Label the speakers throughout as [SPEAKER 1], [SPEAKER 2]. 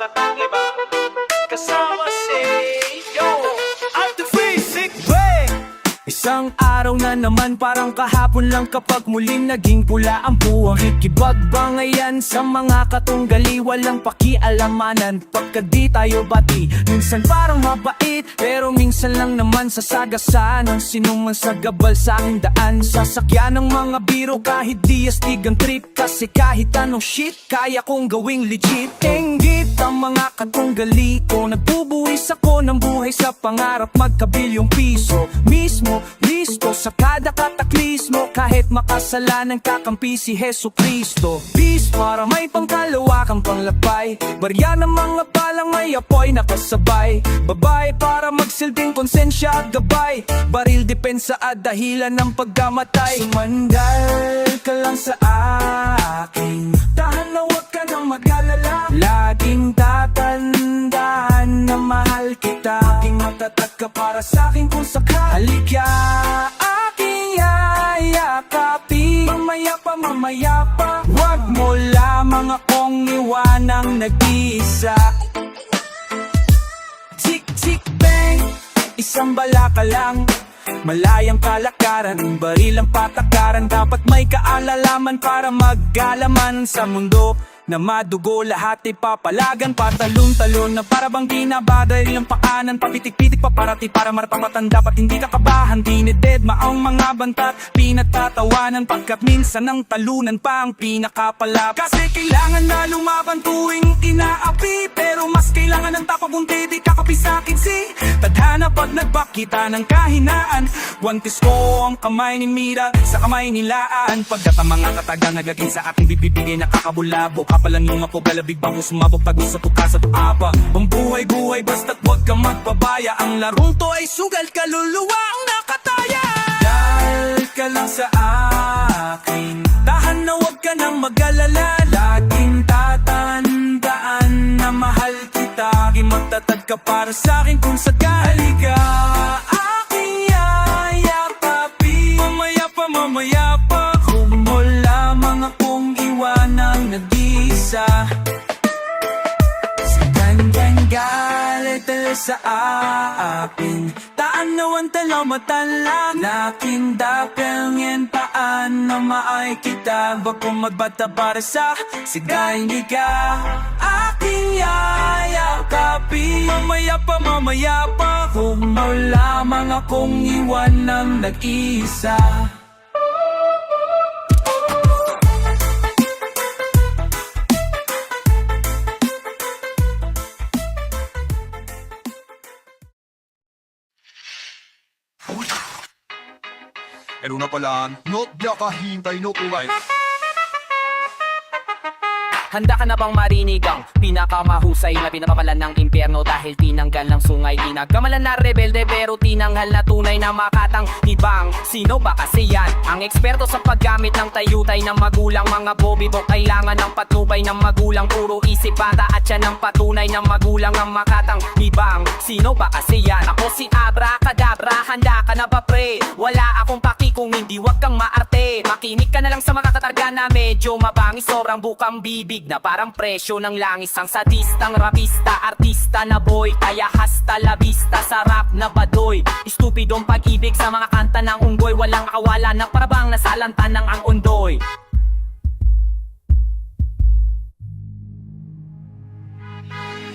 [SPEAKER 1] Katang iba kasama si Yo at the Physic.
[SPEAKER 2] Isang araw na naman parang kahapon lang kapag muling naging pula ang puwang ikibagbangayan sa mga katunggali walang pakialamanan pagka di tayo bati. Minsan parang mabait pero minsan lang naman sasagasaan ang sinuman sa gabal sa aking daan. Sasakyan ng mga biro kahit di astig ang trip kasi kahit anong shit kaya kong gawing legit. Inggit ang mga katunggali ko, nagbubuwis ako ng buhay sa pangarap magkabilyong piso mismo. Listo sa kada kataklismo kahit makasalanan kakampi si Hesu Kristo. Peace para may pangkalawakang panglakbay, barya ng mga balang may apoy nakasabay. Babae para magsilbing konsensya at gabay, baril depensa at dahilan ng pagkamatay. Sumandal ka lang sa akin, tahan na wag ka nang mag-alala. Laging tatandaan na mahal kita, aking matatag ka para sa'kin kung sakali. Halika aking yayakapin, mamaya pa wag mo lamang akong iwanang nag-iisa. Tik tik bang, isang balaka lang, malayang kalakaran, barilang patakaran. Dapat may kaalalaman para maggalaman sa mundo na madugo lahat ipapalagan. Patalon-talon na para bang dinabadal ng pakanan, papitik-pitik paparati para marapapatan. Dapat hindi ka kabahan, dineded maong mga bantat, pinatatawanan pagkat minsan ang talunan pa ang pinakapalap. Kasi kailangan na lumaban tuwing inaapi, pero mas kailangan ng tapagunti di kakapi sa'kin si tadhana. Pag nagbakita ng kahinaan, wantis ko ang kamay ni Mira sa kamay nilaan. Pagkat ang mga katagang nagaging sa ating bibibigay nakakabulabo, kapalan yung ako galabig bang sumabog tagos sa tuka sa tuapa. Pambuhay-buhay basta't wag ka magpabaya, ang larong to ay sugal kaluluwa ang nakataya. Dahil ka lang sa akin, tahan na wag ka nang mag-alala. Laging tatandaan na mahal kita, aking magtatag ka para sa'kin kung sakali ka. Aking yayakapin, mamaya pa kung mo lamang akong iwanang nag-isa. Sa ganyan galit sa akin, taanawan talamatan lang. Laking dapengin paan na maay kita, wag kong magbata para sa sigay ka. Aking yayakapin, mamaya pa kung mo lamang akong iwanang nag-isa.
[SPEAKER 3] Ano na pala, not nakahintay no kulay.
[SPEAKER 4] Handa ka na bang marinig ang pinakamahusay na pinapapalan ng impyerno dahil tinanggal ng sungay? Tinagkamalan na rebelde pero tinanghal na tunay na makatang ibang. Sino ba kasi yan? Ang eksperto sa paggamit ng tayutay ng magulang. Mga bobibo kailangan ng patnubay ng magulang. Puro isip bata at yan ang patunay ng magulang ang makatang ibang. Sino ba kasi yan? Ako si Abracadabra, handa ka na ba pre? Wala akong paki kung hindi wag kang maarte. Makinig ka na lang sa mga katarga na medyo mabangis, sobrang bukang bibig na parang presyo ng langis. Ang sadistang rapista, artista na boy, kaya hasta la vista sa rap na badoy. Estupidong pag-ibig sa mga kanta ng unggoy, walang kawala na parabang nasalanta ng ang undoy.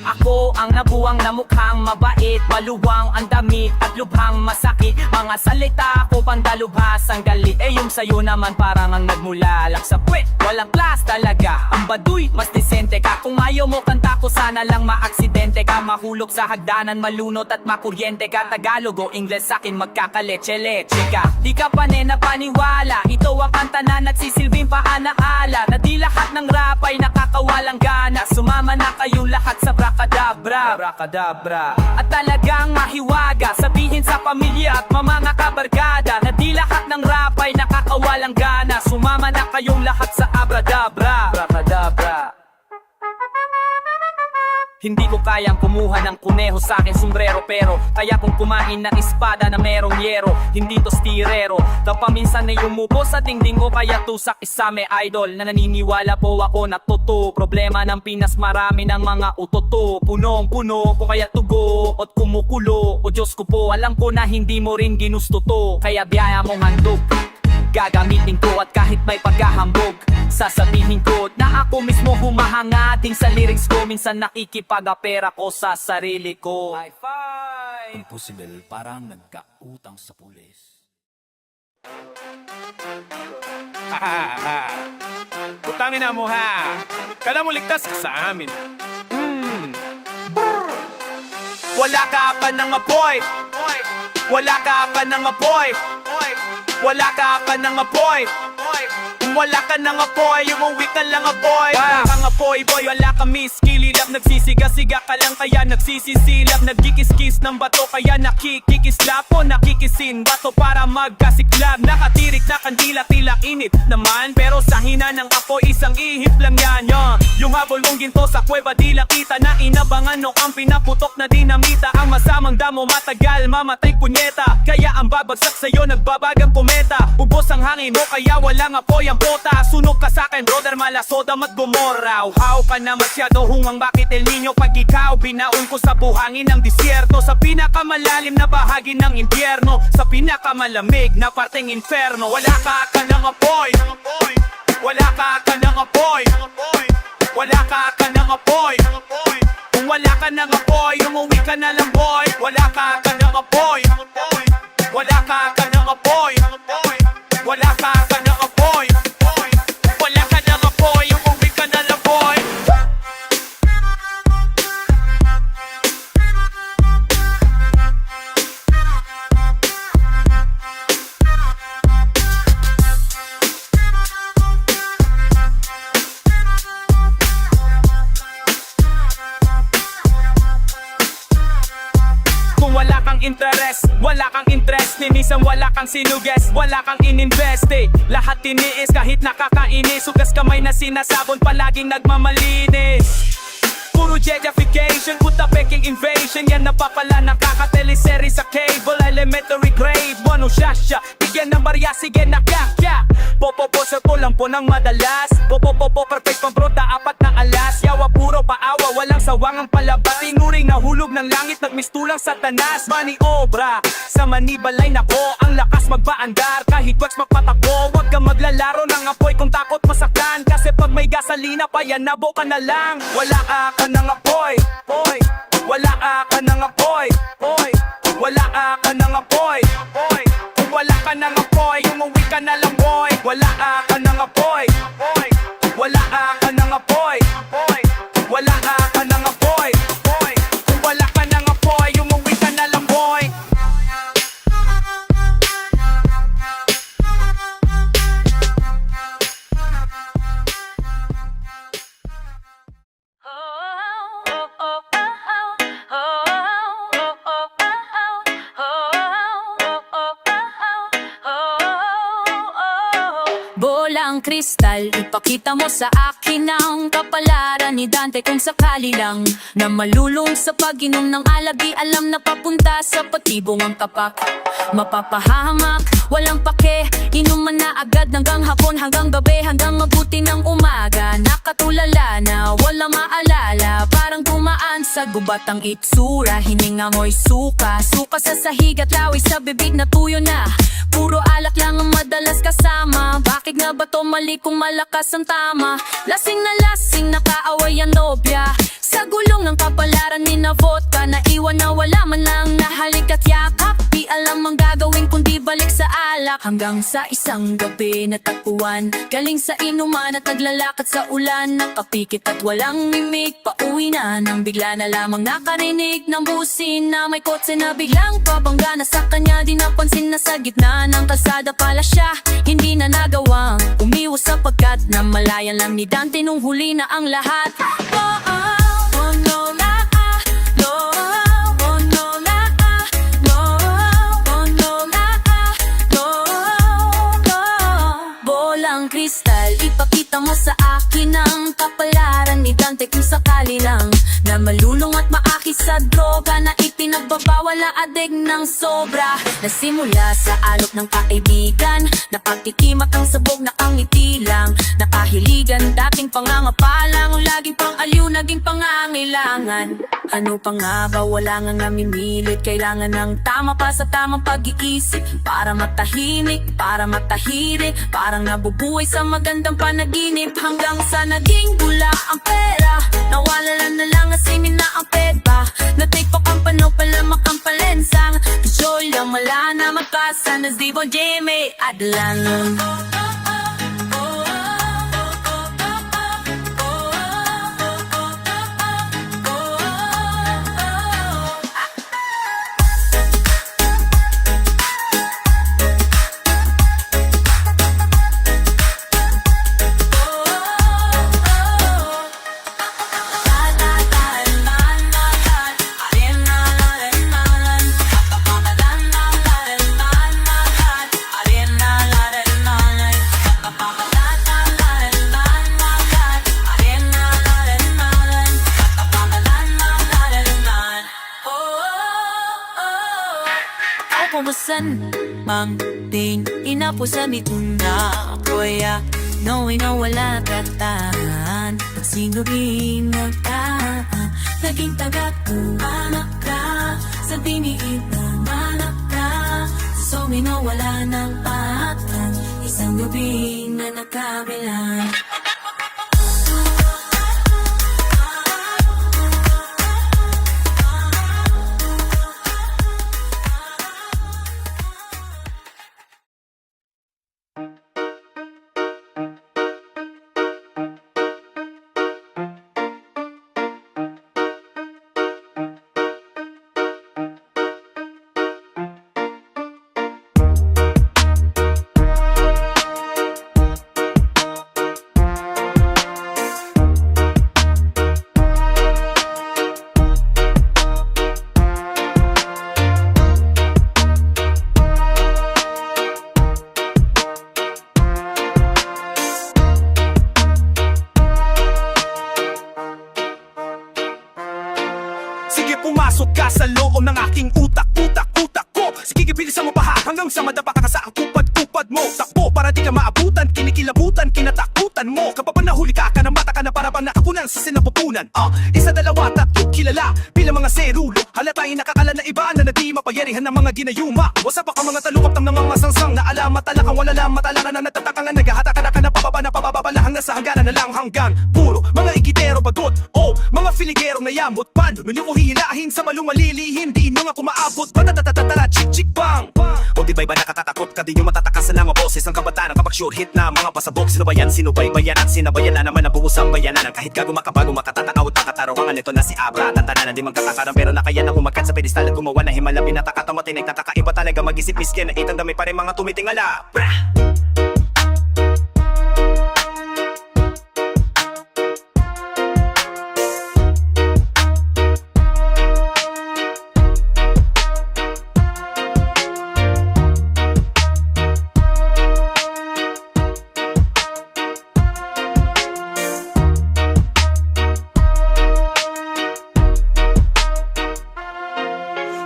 [SPEAKER 4] Ako ang nabuwang na mukhang mabait, maluwang ang damit at lubhang masakit. Mga salita ko pandalubhas ang galit, eh yung sayo naman parang ang nagmulalak sa puwet. Walang class talaga, ang baduy mas disente ka. Kung ayaw mo kanta ko sana lang maaksidente ka. Mahulog sa hagdanan, malunot at makuryente ka. Tagalog o Ingles sa'kin magkakaleche-leche ka. Di ka pa na paniwala, ito ang kanta na nagsisilbing paalaala. Na di lahat ng rap ay nakakawalang gana. Sumama na kayong lahat sa Abracadabra. At talagang mahiwaga sabihin sa pamilya at mga kabarkada na di lahat ng rap ay nakakawalang gana. Sumama na kayong lahat sa Abracadabra. Hindi ko kayang kumuha ng kuneho sa akin sombrero. Pero kaya kong kumain ng espada na merong yero. Hindi to stirero, kapaminsan ay umupo sa dingding ko. Kaya tusak isame idol na naniniwala po ako na totoo. Problema ng Pinas marami ng mga utoto. Punong-puno ko kaya tugo at kumukulo. O Diyos ko po, alam ko na hindi mo rin ginusto to. Kaya biyaya mong handog, gagamitin ko at kahit may pagkahambog, sasabihin ko na ako mismo humahangating sa lyrics ko. Minsan nakikipag-apera ko sa sarili ko. High five!
[SPEAKER 2] Imposible, parang nagkautang sa pulis.
[SPEAKER 1] Putangin na mo ha. Kala mo ligtas ka sa amin.
[SPEAKER 4] Wala ka pa ng apoy, wala ka pa ng apoy, wala ka pa ng apoy. Wala ka ng apoy, umuwi ka lang apoy. Wala kang apoy boy, wala ka miss. Kililap, nagsisiga-siga ka lang kaya nagsisisilap. Nagkikis-kis ng bato kaya nakikikislap o nakikisin bato para magkasiklab. Nakatirik na kandila, tila init naman. Pero sa hina ng apoy, isang ihip lang yan. Yung habol mong ginto sa kuweba, di lang kita na inabangan no ang pinaputok na dinamita. Ang masamang damo matagal, mamatay punyeta. Kaya ang babagsak sa'yo, nagbabagang kometa. Ubos ang hangin mo kaya walang apoy ang bota. Sunog ka sa'kin brother, mala Sodom at Gomorra. Uhaw ka na masyado hungang, bakit El Nino pag ikaw binaon ko sa buhangin ng disyerto. Sa pinakamalalim na bahagi ng impyerno, sa pinakamalamig na parteng inferno. Wala ka ng apoy, wala ka ng apoy, wala ka ng apoy. Kung wala ka ng apoy, umuwi ka na lang boy. Wala ka ng apoy, wala ka ng apoy, wala ka ng apoy, wala ka ng apoy, umuwi ka na lang boy. Kung wala kang interest, wala kang interest. Minsan wala kang sinuges, wala kang ininveste. Lahat tiniis kahit nakakainis. Sugas kamay na sinasabon, palaging nagmamalinis. Puro jedification, puta peking invasion. Yan napapala nakaka-teleserye sa cable. Elementary grade, one o shasha. Bigyan ng barya, sige na kya. Popopo sa tulang po ng madalas. Popopopo perfect pang brota, apat na alas. Yawa puro paawa, walang sawang ang palabas. Tinuring na hulog ng langit, nagmistulang satanas. Maniobra, sa manibalay nako. Ang lakas magpaandar, kahit wax magpatakbo. Huwag kang maglalaro ng apoy kung takot masaktan. Kasi pag may gasolina pa yan, nabo ka na lang. Wala ka ng apoy, boy. Wala ka ng apoy, boy. Wala ka ng apoy, boy. Kung wala ka ng apoy, umuwi ka na lang boy. Wala ka ng apoy, boy. Wala ka ng apoy, boy. Wala ka ng apoy, boy. Kung wala ka ng apoy, umuwi ka na lang boy.
[SPEAKER 5] Bolang kristal, ipakita mo sa akin ang kapalaran ni Dante kung sakali lang na malulung sa pag-inom ng alagi. Alam na papunta sa patibong ang tapak. Mapapahamak, walang pake, inuman na agad hanggang hapon, hanggang gabi, hanggang mabuti ng umaga. Nakatulala na wala maalala, parang tumaan sa gubat ang itsura. Hiningangoy suka, suka sa sahig at laway sa bibig na tuyo na. Puro alak lang ang madalas kasama. Bakit nga ba to mali kung malakas ang tama? Lasing na kaaway ang nobya. Sa gulong ng kapalaran ni na vodka, naiwan na wala man lang nahalik at yakap. Di alam ang gagawin kundi balik sa alak. Hanggang sa isang gabi natagpuan, galing sa inuman at naglalakad sa ulan. Nakapikit at walang mimik, pauwi na nang bigla na lamang nakarinig ng busin na may kotse na biglang pabangga na sa kanya. Di napansin na sa gitna ng kalsada pala siya, hindi na nagawang umiwas sapagkat na malayan lang ni Dante nung huli na ang lahat. ng kristal, ipakita mo sa akin ang kapalaran ni Dante kung sakali lang na malulong at maakit sa droga na ipinagbabawal na adeg ng sobra. Nasimula sa alok ng kaibigan, napagtitimak ang sabog na kangiti lang, nakahiligan dating pangangapalang, laging pang-aliw naging pangangailangan. Ano pa nga ba, wala nga namimilit, kailangan ng tama pa sa tamang pag-iisip para matahimik, para matahirik, parang nabubuhay sa magandang panaginip hanggang sa naging bula ang pera. Nawala na lang asimin na ang pedba, natikpak ang panaw palamak ang palensang Pichoy lang mala na magpasa na Zibo Jimmy Adlan. Pumasan mang ding inapusan ito na kuya, knowing na wala katahan pagsinugin nagtaan, naging tagakuhanak ka sa diniit na manak ka, so mino wala ng patan, isang gabi na nagkabilan.
[SPEAKER 2] Sige, pumasok ka sa loob ng aking utak ko. Sige, gibilisan mo pa hanggang sa madapa ka sa kupad mo. Takbo para di ka maabutan, kinikilabutan, kinatakutan mo. Kapag nahuli ka ng mata ka na para bang nakapunan sa sinapupunan. Isa, dalawa, tatlo, kilala bilang mga serulo. Halatayin nakakala na iba na di mapayarihan ng mga ginayuma. Wasa pa ka mga talukap ng mga masangsang na alamat talakang wala lang matalangan na natatakangan. Naghahataka na pababa lahang nasa hangganan na lang hanggang puro mga ikitero bagot o mga filigero na yamot pan. Nung hihilahin sa malumalilihim, di nyo nga kumaabot. Patatatatara, chik bang. O di ba'y ba nakatatakot ka? Di nyo matatakas na mga boses ng kabataan kapag sure hit na mga pasabok. Sino ba yan? Sino ba'y bayan? At sinabayan na naman ang buhos ang bayanan. Kahit gago makabago makatatakaw at nakatarukangan. Ito na si Abra, tantanan na di magkatakaran. Pero nakaya na umakat sa pedestal at gumawa na himala. Pinatakatamot, nagtataka iba talaga mag-isip miskin. Na itang dami pa rin mga tumitingala.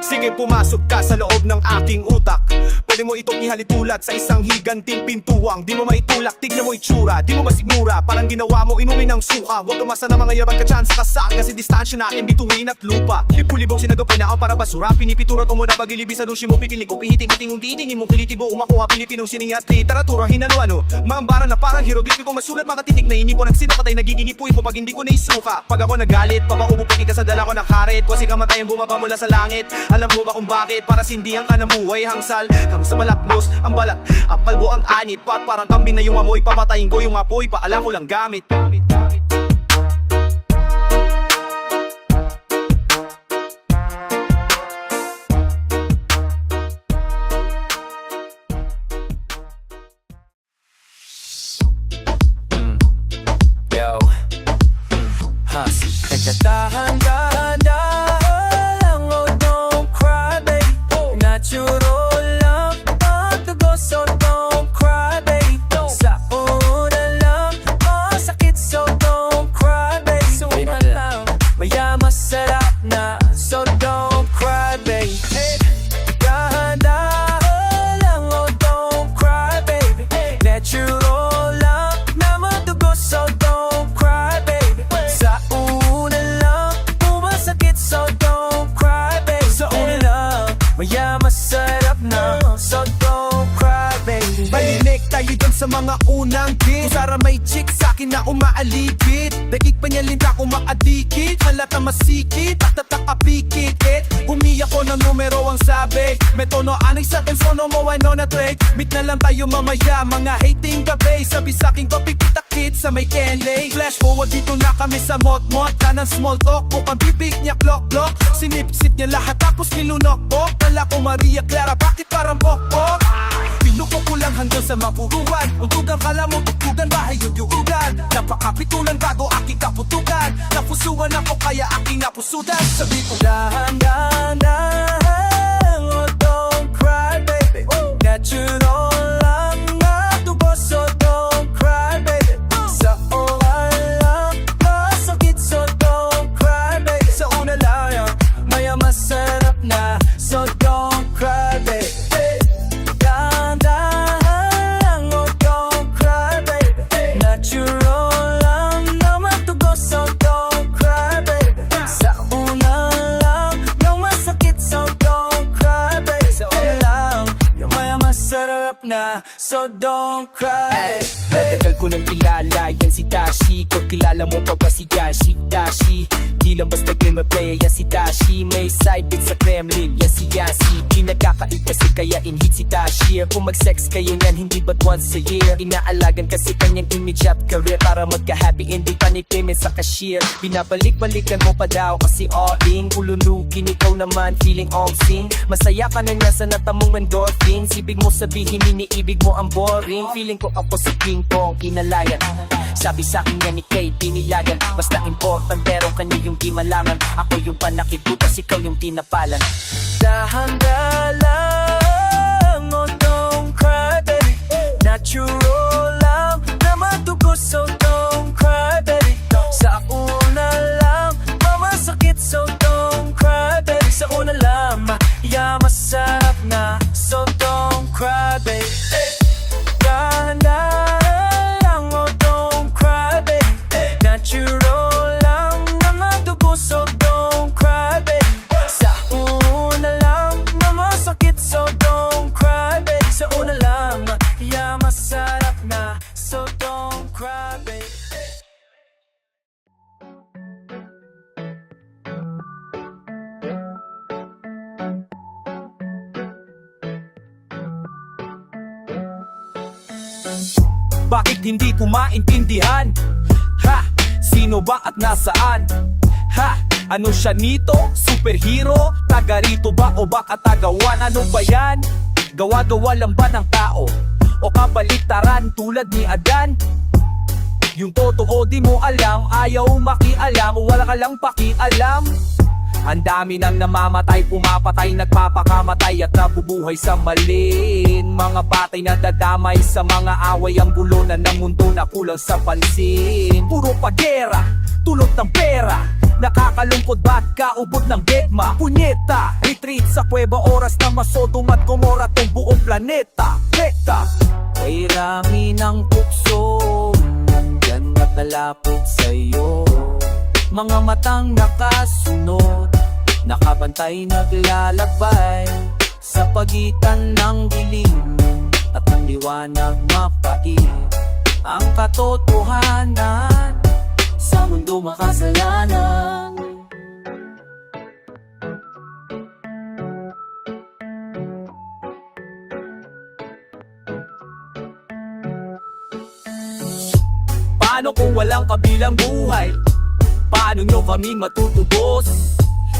[SPEAKER 2] Sige, pumasok ka sa loob ng aking utak. Pwede mo itong ihalitulat sa isang higanting pintuang. Di mo maitulak, tignan mo itsura. Di mo masigmura, parang ginawa mo inumin ng suka. Huwag umasa na mga yaban ka chance ka sa kasi distansya natin bituin at lupa. Kulibong sinagapay na ako para basura. Pinipiturat ko muna pag-ilibis sa dushi mo. Pipiling ko, pihiting-hiting unti-iting mo. Kilitibo, umakuha, Pilipinong sining at literatura. Hinano-ano, maambara na parang hieroglifiko. Masulat mga titik na inipon at sinakatay. Nagigingipuin mo pag hindi ko naisuka. Pag ako nagalit, papaubo pati ka sa dala ko na karet. Kasi kamatayan bumaba mula sa langit. Alam mo ba kung bakit? Para sindihan ka na buhay hangsal. Sa malapnos, ang balat, ang palbo ang anit. Pat parang kambing na yung amoy. Papatayin ko yung apoy, paala ko lang gamit.
[SPEAKER 6] Yo, dahan-dahan lang, oh don't cry babe. Natural lang pagdago, so don't cry babe. Sa Natural lang na madugo, so don't cry, baby. Sa una lang, pumasakit, so don't cry, baby. Sa una lang, maya masarap na, so don't cry, baby.
[SPEAKER 2] Balinik tayo dun sa mga unang hit. Kusara may chick sa'kin na umaaligid. Dagig pa niya linda ko maadikit. Halata masikit, tatakapikit. Umiyak ko ng numero ang sabi. May tono anay sa tensono mo ano na trade. Meet na lang tayo mamaya, mga hating gabi. Sabi sa'kin ko pipitakit sa may Kenley. Flash forward dito na kami sa mot-mot. Kanang small talk, bukang bibig niya klok-klok. Sinipsit niya lahat tapos nilunok-ok. Kala ko Maria Clara, bakit parang pok-pok? Pinuko ko lang hanggang sa mapuruan. Utugan kala mo, tutugan bahay yung yuugan. Napakapitulan bago aking kaputugan. Napusuan ako kaya aking napusudan. Sabi ko
[SPEAKER 6] dahan-dahan, oh don't cry, baby. Natural lang na dugo, so don't cry, baby. Sa una lang, masakit, so don't cry, baby. Sa una lang, maya masarap na, so don't cry, baby. Dahan-dahan, oh don't cry, baby. Natural lang na matugo, so don't cry, baby. Sa una lang, yung masakit, so don't cry, baby. Sa una lang, yung maya masarap na, so don't cry, baby.
[SPEAKER 4] Matagal ko nang kilala, yan si Dashi. Kung kilala mo pa ba si Dashi? Dashi, di lang basta gamer player, yan si Dashi. May side bit sa Kremlin, yan si Yasi. Di nagkakait kasi kaya in-hit si Dashi. Kung mag-sex kayo yan, hindi ba't once a year? Inaalagan kasi kanyang image at career para magka-happy ending pa ni payment sa cashier. Binabalik-balikan mo pa daw kasi all-in. Ulunugin ikaw naman, feeling all-sing. Masaya ka na nga sa natamong endorphins. Ibig mo sabihin, iniibig mo ang boring. Feeling ko ako si King Kong, inalayan. Sabi sa'kin yan ni Kate, pinilagan. Basta important pero kanya yung di malaman. Ako yung panakibutas, ikaw yung tinapalan.
[SPEAKER 6] Dahan-dahan lang, oh don't cry, baby. Natural lang na matugo, so don't cry, baby. Sa una lang, mamasakit, so don't cry, baby. Sa una lang, maya masarap na, so don't cry, baby. Dahan-dahan lang, oh don't cry, baby. Natural lang na matugo, so don't cry, baby. Sa una lang, mamasakit, so don't cry, baby. Sa una lang, maya masarap na, so don't cry, baby.
[SPEAKER 2] Bakit hindi ko maintindihan? Ha? Sino ba at nasaan? Ha? Ano siya nito? Superhero? Taga rito ba o baka tagawan? Ano ba yan? Gawa-gawa lang ba ng tao? O kabaliktaran tulad ni Adan? Yung totoo di mo alam, ayaw makialam, wala ka lang pakialam. Ang dami nang namamatay, pumapatay, nagpapakamatay at nabubuhay sa malin. Mga batay na dadamay sa mga away, ang gulo na ng mundo na kulang sa pansin. Puro pagera, tulot ng pera, nakakalungkot ba't kaubod ng degma? Punyeta, retreat sa kuweba, oras na masodom at gomora tong buong planeta. Rekta,
[SPEAKER 6] May rami ng tukso, nandyan at nalapit sa'yo. Mga matang nakasunod, nakabantay, naglalakbay sa pagitan ng dilim at ang liwanag mapait. Ang katotohanan sa mundo makasalanan.
[SPEAKER 2] paano kung walang kabilang buhay? Paano nyo kami matutubos?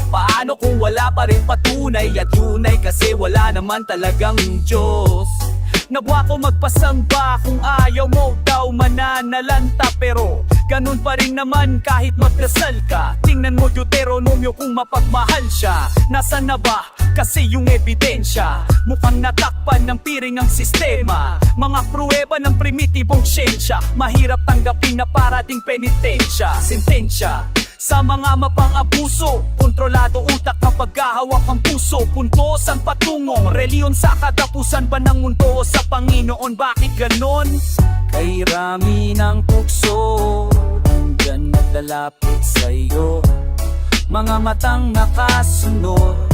[SPEAKER 2] Paano kung wala pa rin patunay at tunay kasi wala naman talagang Diyos? Nagwa ko magpasamba kung ayaw mo daw mananalanta, pero ganun pa rin naman kahit magdasal ka. Tingnan mo Deuteronomio kung mapagmahal siya. Nasaan na ba kasi yung ebidensya? Mukhang natakpan ng piring ang sistema. Mga pruweba ng primitibong siyensya. Mahirap tanggapin na parating penitensya. Sentensya sa mga mapang-abuso, kontrolado utak kapag hawak ang puso. Puntos ang patungong, reliyon sa katapusan ba ng mundo o sa Panginoon? Bakit ganon? Kay rami ng tukso, nandyan naglalapit sa'yo. Mga matang nakasunod,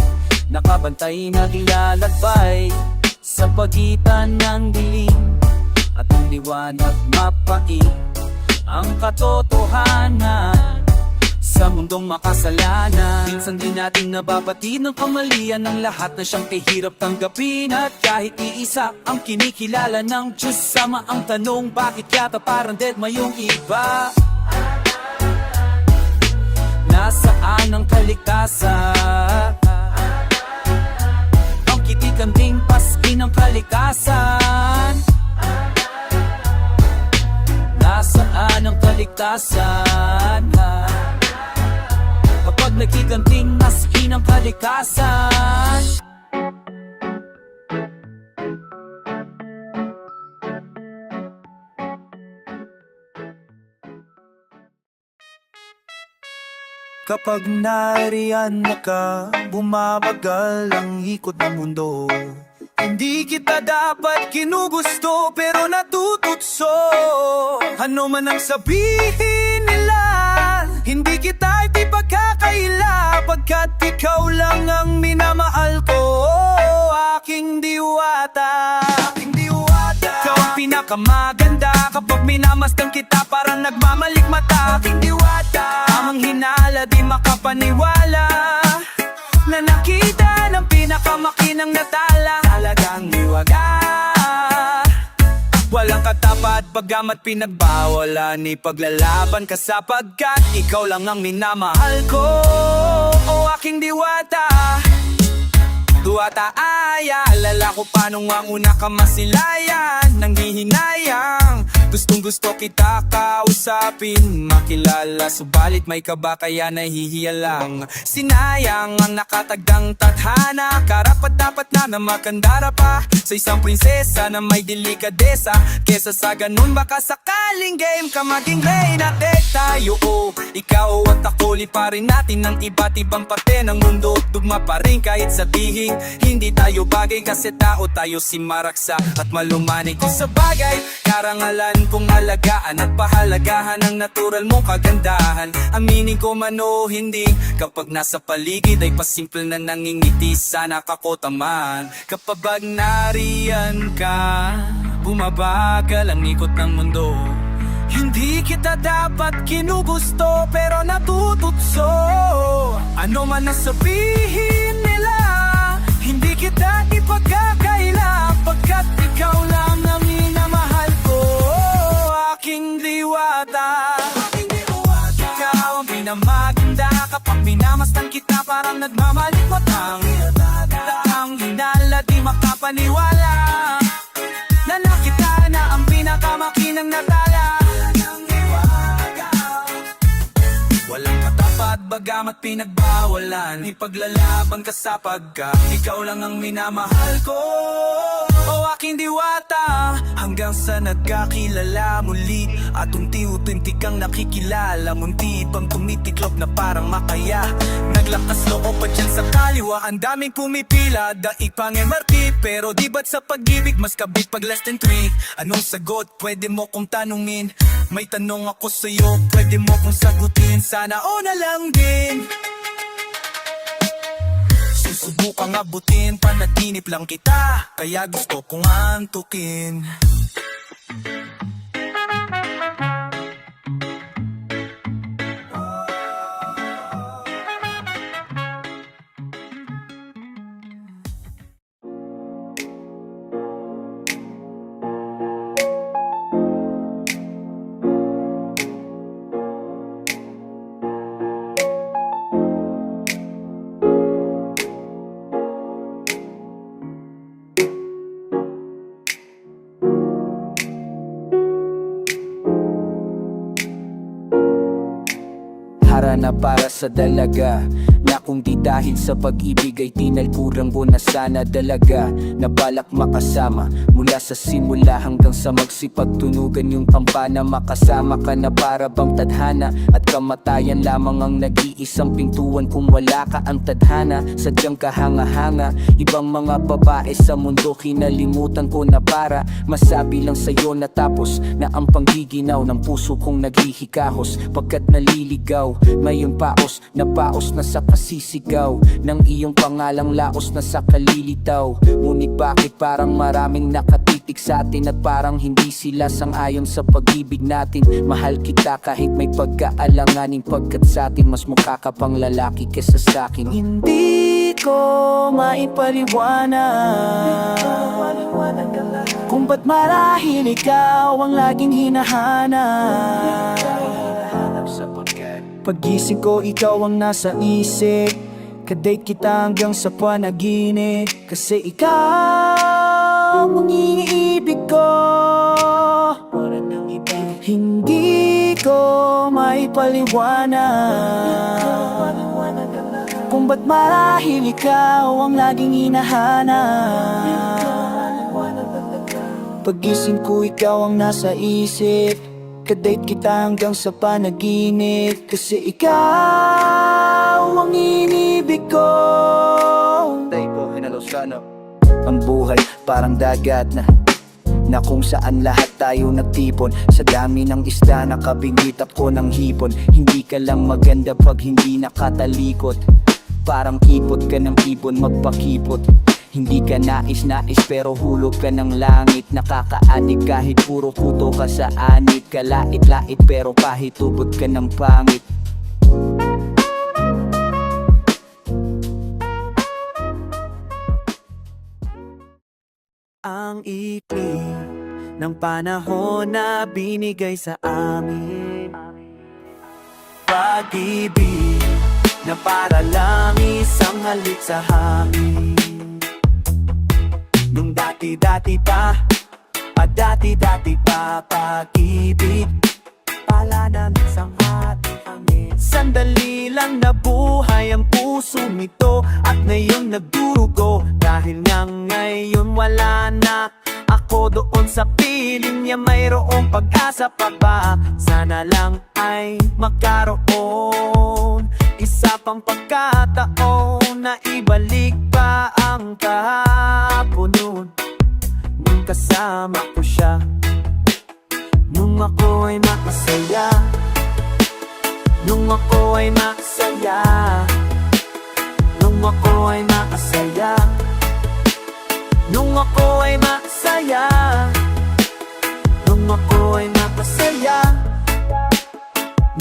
[SPEAKER 2] nakabantay na ilalagpay sa pagitan ng dilim at ang liwanag mapait ang katotohanan sa mundong makasalanan. Minsan din natin nababatid ng kamalian ng lahat na siyang kahirap tanggapin. At kahit iisa ang kinikilala ng Diyos, sama ang tanong, bakit yata parang dead may yung iba? Nasaan ang kaligtasan? Ang kitikanting paski ng kalikasan. Nasaan ang kaligtasan? Kapag nagkikanting maski ng kalikasan.
[SPEAKER 6] Kapag nariyan na ka, bumabagal ang ikot ng mundo. Hindi kita dapat kinugusto pero natututso. Ano man ang sabihin nila, hindi kita ipagkakaila, pagkat ikaw lang ang minamahal ko, aking diwata. Ikaw ang pinakamaganda, kapag minamasdan kita parang nagmamalikmata. Aking diwata, tamang hinala di makapaniwala, na nakita ng pinakamakinang natala. Talagang iwaga, walang katapat, bagamat pinagbawalan, ipaglalaban ka sapagkat ikaw lang ang minamahal ko, o aking diwata. Duwata aya, alala ko paano nga una ka masilayan, nanghihinayang, gustong gusto kita kausapin, makilala, subalit may kaba kaya nahihiya lang. Sinayang ang nakatagdang tadhana, karapat dapat na makandara pa sa isang prinsesa na may delikadesa. Kesa sa ganun baka sakaling game ka maging reyna. Tayo, ikaw at ako, liparin natin ng iba't ibang parte ng mundo. Dugma pa rin kahit sabihin hindi tayo bagay, kasi tao tayo, si Maraksa at malumanay ko sa bagay. Karangalan kong alagaan at pahalagahan ang natural mong kagandahan. Aminin ko man o hindi, kapag nasa paligid ay pasimple na nangingiti, sana kakotaman. Kapag nariyan ka, bumabagal ang ikot ng mundo. Hindi kita dapat kinugusto pero natututso. Ano man ang sabihin nila, hindi kita ipagkakaila, pagkat ikaw lang ang minamahal ko, aking diwata. Ikaw ang pinamaganda, kapag minamasdan kita parang nagmamalikmatang. Ang hinala di makapaniwala, na nakita na ang pinakamakinang natala. Walang katapat, bagamat pinagbawalan, ipaglalaban ka sapagkat ikaw lang ang minamahal ko, o aking diwata. Hanggang sa nagkakilala muli at unti-unti kang nakikilala, munti pang tumitiklop na parang makaya. Naglakas loob pa dyan sa kaliwa, ang daming pumipila, daig pang MRT. Pero di ba't sa pag-ibig mas kabit pag less than 3? Anong sagot? Pwede mo kong tanungin. May tanong ako sa'yo, pwede mo kong sagutin. Sana o na lang din. Susubukang abutin, panaginip lang kita, kaya gusto kong antukin.
[SPEAKER 2] para na para sa dalaga. Na kung di dahil sa pag-ibig ay tinalkurang ko na sana dalaga. Na balak makasama mula sa simula hanggang sa magsipagtunugan yung kampana. Makasama ka na para bang tadhana at kamatayan lamang ang nag-iisang pintuan. Kung wala ka ang tadhana, sadyang kahanga-hanga. Ibang mga babae sa mundo kinalimutan ko na para masabi lang sa'yo na tapos na ang panggiginaw ng puso kong naghihikahos. Pagkat naliligaw, mayon paos na sa kasisigaw ng iyong pangalang laos na sa kalilitaw. Ngunit bakit parang maraming nakatitig sa atin at parang hindi sila sang-ayon sa pag-ibig natin. Mahal kita kahit may pagkaalanganin, pagkat sa atin mas mukha ka pang lalaki kesa sa'kin.
[SPEAKER 6] Hindi ko maipaliwanag kung ba't marahil ikaw ang laging hinahanap. Paggising ko ikaw ang nasa isip, kadate kita hanggang sa panaginip. Kasi ikaw ang iniibig ko, hindi ko maipaliwanag kung ba't marahil ikaw ang laging hinahanap. Paggising ko ikaw ang nasa isip, kadate kita hanggang sa panaginip. Kasi ikaw ang inibig ko. Ang buhay parang dagat na kung saan lahat tayo nagtipon. Sa dami ng isda nakabingit ako ng hipon. Hindi ka lang maganda pag hindi nakatalikot. Parang ipot ka ng ibon magpakipot. Hindi ka nais-nais pero hulog ka ng langit. Nakakaadik kahit puro puto ka sa anit. Kalait-lait pero kahit tubod ka ng pangit. Ang ikli ng panahon na binigay sa amin, pag-ibig na para lang isang halik sa hangin. Nung dati-dati pa, dati-dati pa, pag-ibig pala ng isang hati-hangin. Sandali lang nabuhay ang puso nito at ngayon nagdurugo. Dahil nga ngayon wala na ako doon sa piling niya, mayroong pag-asa pa ba? Sana lang ay magkaroon isa pang pagkataon na ibalik pa ang kahapon noon. Nung kasama ko siya, nung ako ay makasaya, nung ako ay makasaya, nung ako ay makasaya, nung ako ay masaya, nung ako ay masaya,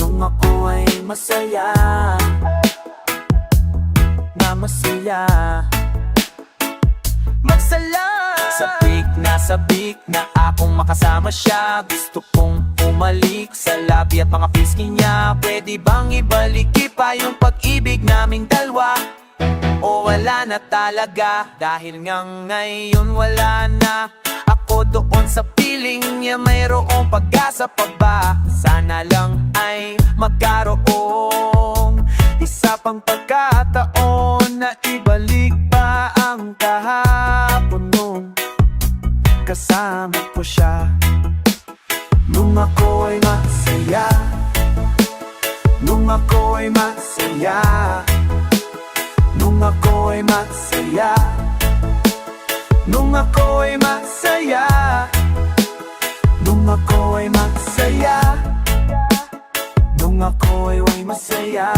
[SPEAKER 6] nung ako ay masaya, na masaya, magsala. Sabik na akong makasama siya. Gusto kong umalik sa labi at mga pisngi niya. Pwede bang ibalik pa yung pag-ibig naming dalawa? O wala na talaga? Dahil nga ngayon wala na ako doon sa piling niya, mayroong pag-asa pa ba? Sana lang ay magkaroon isa pang pagkataon na ibalik pa ang kahapon noon. Kasama ko siya, nung ako ay masaya, nung ako ay masaya, nung ako ay masaya, nung ako ay masaya, nung ako ay masaya, nung ako ay masaya.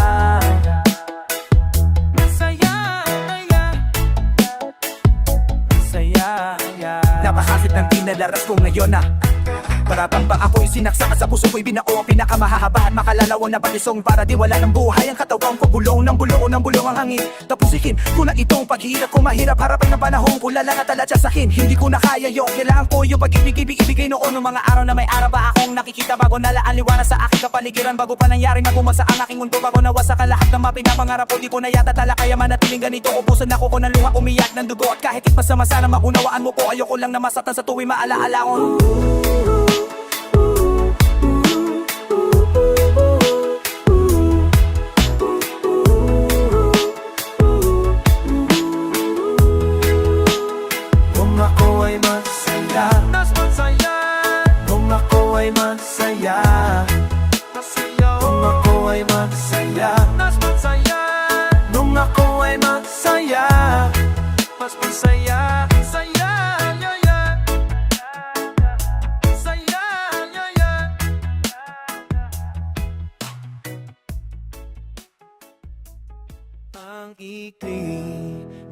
[SPEAKER 6] Napakasip ng tinalaras ko ngayon na para bang ba ako'y sinaksak sa puso ko'y binao ang pinakamahahaba at makalalawang na balisong para di wala ng buhay ang katawan ko. Bulong ng bulong ang hangin. Tapusikin ko na itong paghihirap ko, mahirap harapin ng panahon ko. Lala na talatsa sa'kin, hindi ko na kaya yung kailangan ko yung pag-ibig-ibigay noon. Noong mga araw na may araw pa akong nakikita bago nalaan liwanag sa aking kapaligiran. Bago pa nangyaring magumasa ang aking mundo, bago nawasak ang lahat ng mapinapangarap ko. Di ko na yata tala kaya manatiling ganito. Ubusan ako ko ng luha, umiyak ng dugo. At kahit masama sana maunawaan mo ko, ayoko lang na masatan sa tuwing maalaala ko. masaya,
[SPEAKER 1] Masaya,
[SPEAKER 6] nung ako ay masaya,
[SPEAKER 1] mas masaya,
[SPEAKER 6] nung ako ay masaya,
[SPEAKER 1] mas masaya, saya, yeah, yeah. Saya, yeah, yeah.
[SPEAKER 6] ang ikli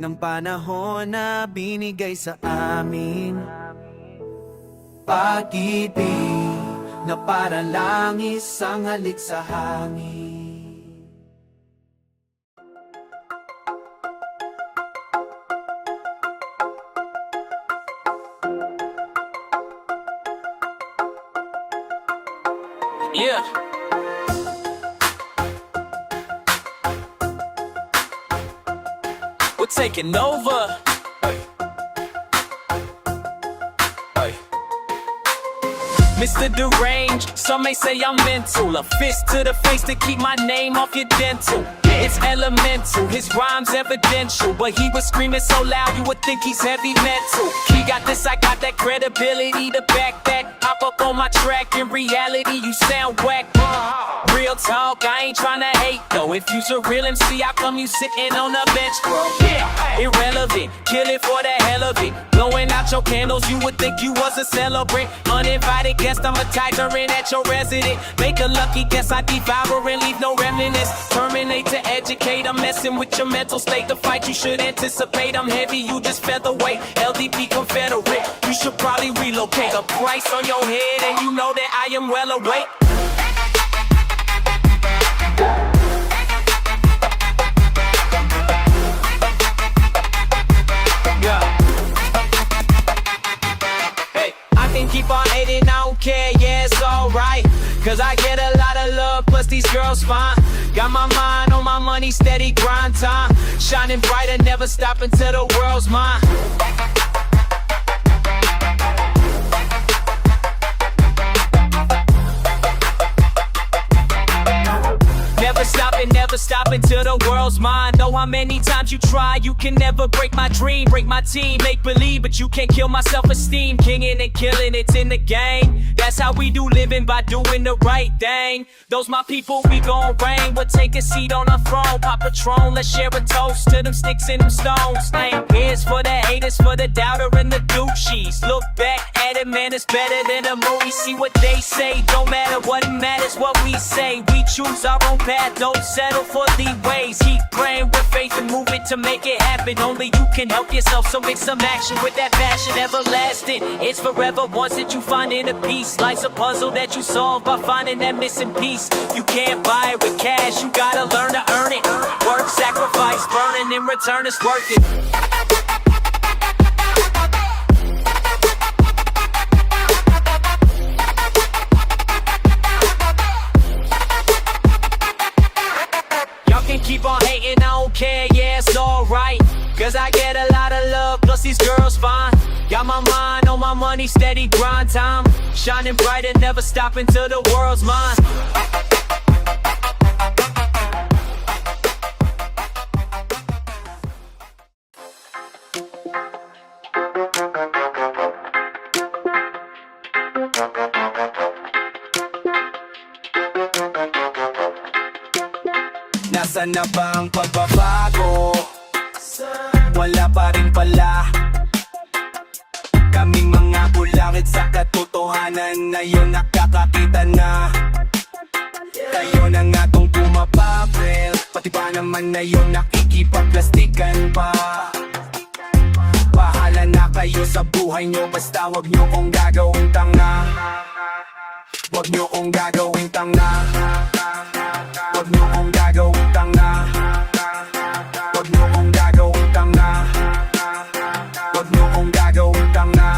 [SPEAKER 6] ng panahon na binigay sa amin. Pag-ibig na para lang isang halik sa hangin.
[SPEAKER 1] Yeah. We're taking over. Mr. Deranged, some may say I'm mental. A fist to the face to keep my name off your dental. It's elemental, his rhymes evidential. But he was screaming so loud you would think he's heavy metal. He got this, I got that credibility to back that. Hop up on my track, in reality you sound whack. Real talk, I ain't tryna hate though. If you's a real MC, how come you sitting on the bench, bro? Yeah, irrelevant, kill it for the hell of it. Blowing out your candles, you would think you was a celebrant. Uninvited guest, I'm a tiger in at your resident. Make a lucky guess, I devour and leave no remnants. Terminate to educate, I'm messing with your mental state. The fight you should anticipate, I'm heavy, you just featherweight. LDP Confederate, you should probably relocate. A price on your head and you know that I am well awake. Keep on hating, I don't care, yeah, it's alright. Cause I get a lot of love, plus these girls fine. Got my mind on my money, steady grind time. Shining brighter, never stop until the world's mine. Never stop until the world's mine. Know how many times you try, you can never break my dream. Break my team, make believe, but you can't kill my self-esteem. Kinging and killing, it's in the game. That's how we do living, by doing the right thing. Those my people, we gon' reign. We'll take a seat on the throne, pop Patron, let's share a toast to them sticks and them stones. Here's for the haters, for the doubter and the douchies. Look back at it, man, it's better than a movie. See what they say, don't matter what it matters, what we say. We choose our own path, don't settle for the ways. Keep praying with faith and move it to make it happen. Only you can help yourself, so make some action with that passion everlasting. It's forever once that you find inner peace. Life's a puzzle that you solve by finding that missing piece. You can't buy it with cash, you gotta learn to earn it. Work, sacrifice, burning, in return it's worth it. Keep on hating, I don't care, yeah, it's alright. Cause I get a lot of love, plus these girls fine. Got my mind on my money, steady grind time. Shining brighter, never stop until the world's mine.
[SPEAKER 6] Nasaan na ba ang pagbabago? Wala pa rin pala. Kaming mga bulangit sa katotohanan na yun nakakakita na. Tayo na nga tong pumapapel, pati ba naman na yun nakikipagplastikan pa. Bahala na kayo sa buhay nyo, basta wag nyo kong gagawing tanga. Wag nyo kong gagawing tanga. Wag nyo kong gagawing tanga. Wag nyo kong gagawing tanga. Wag nyo kong gagawing tanga.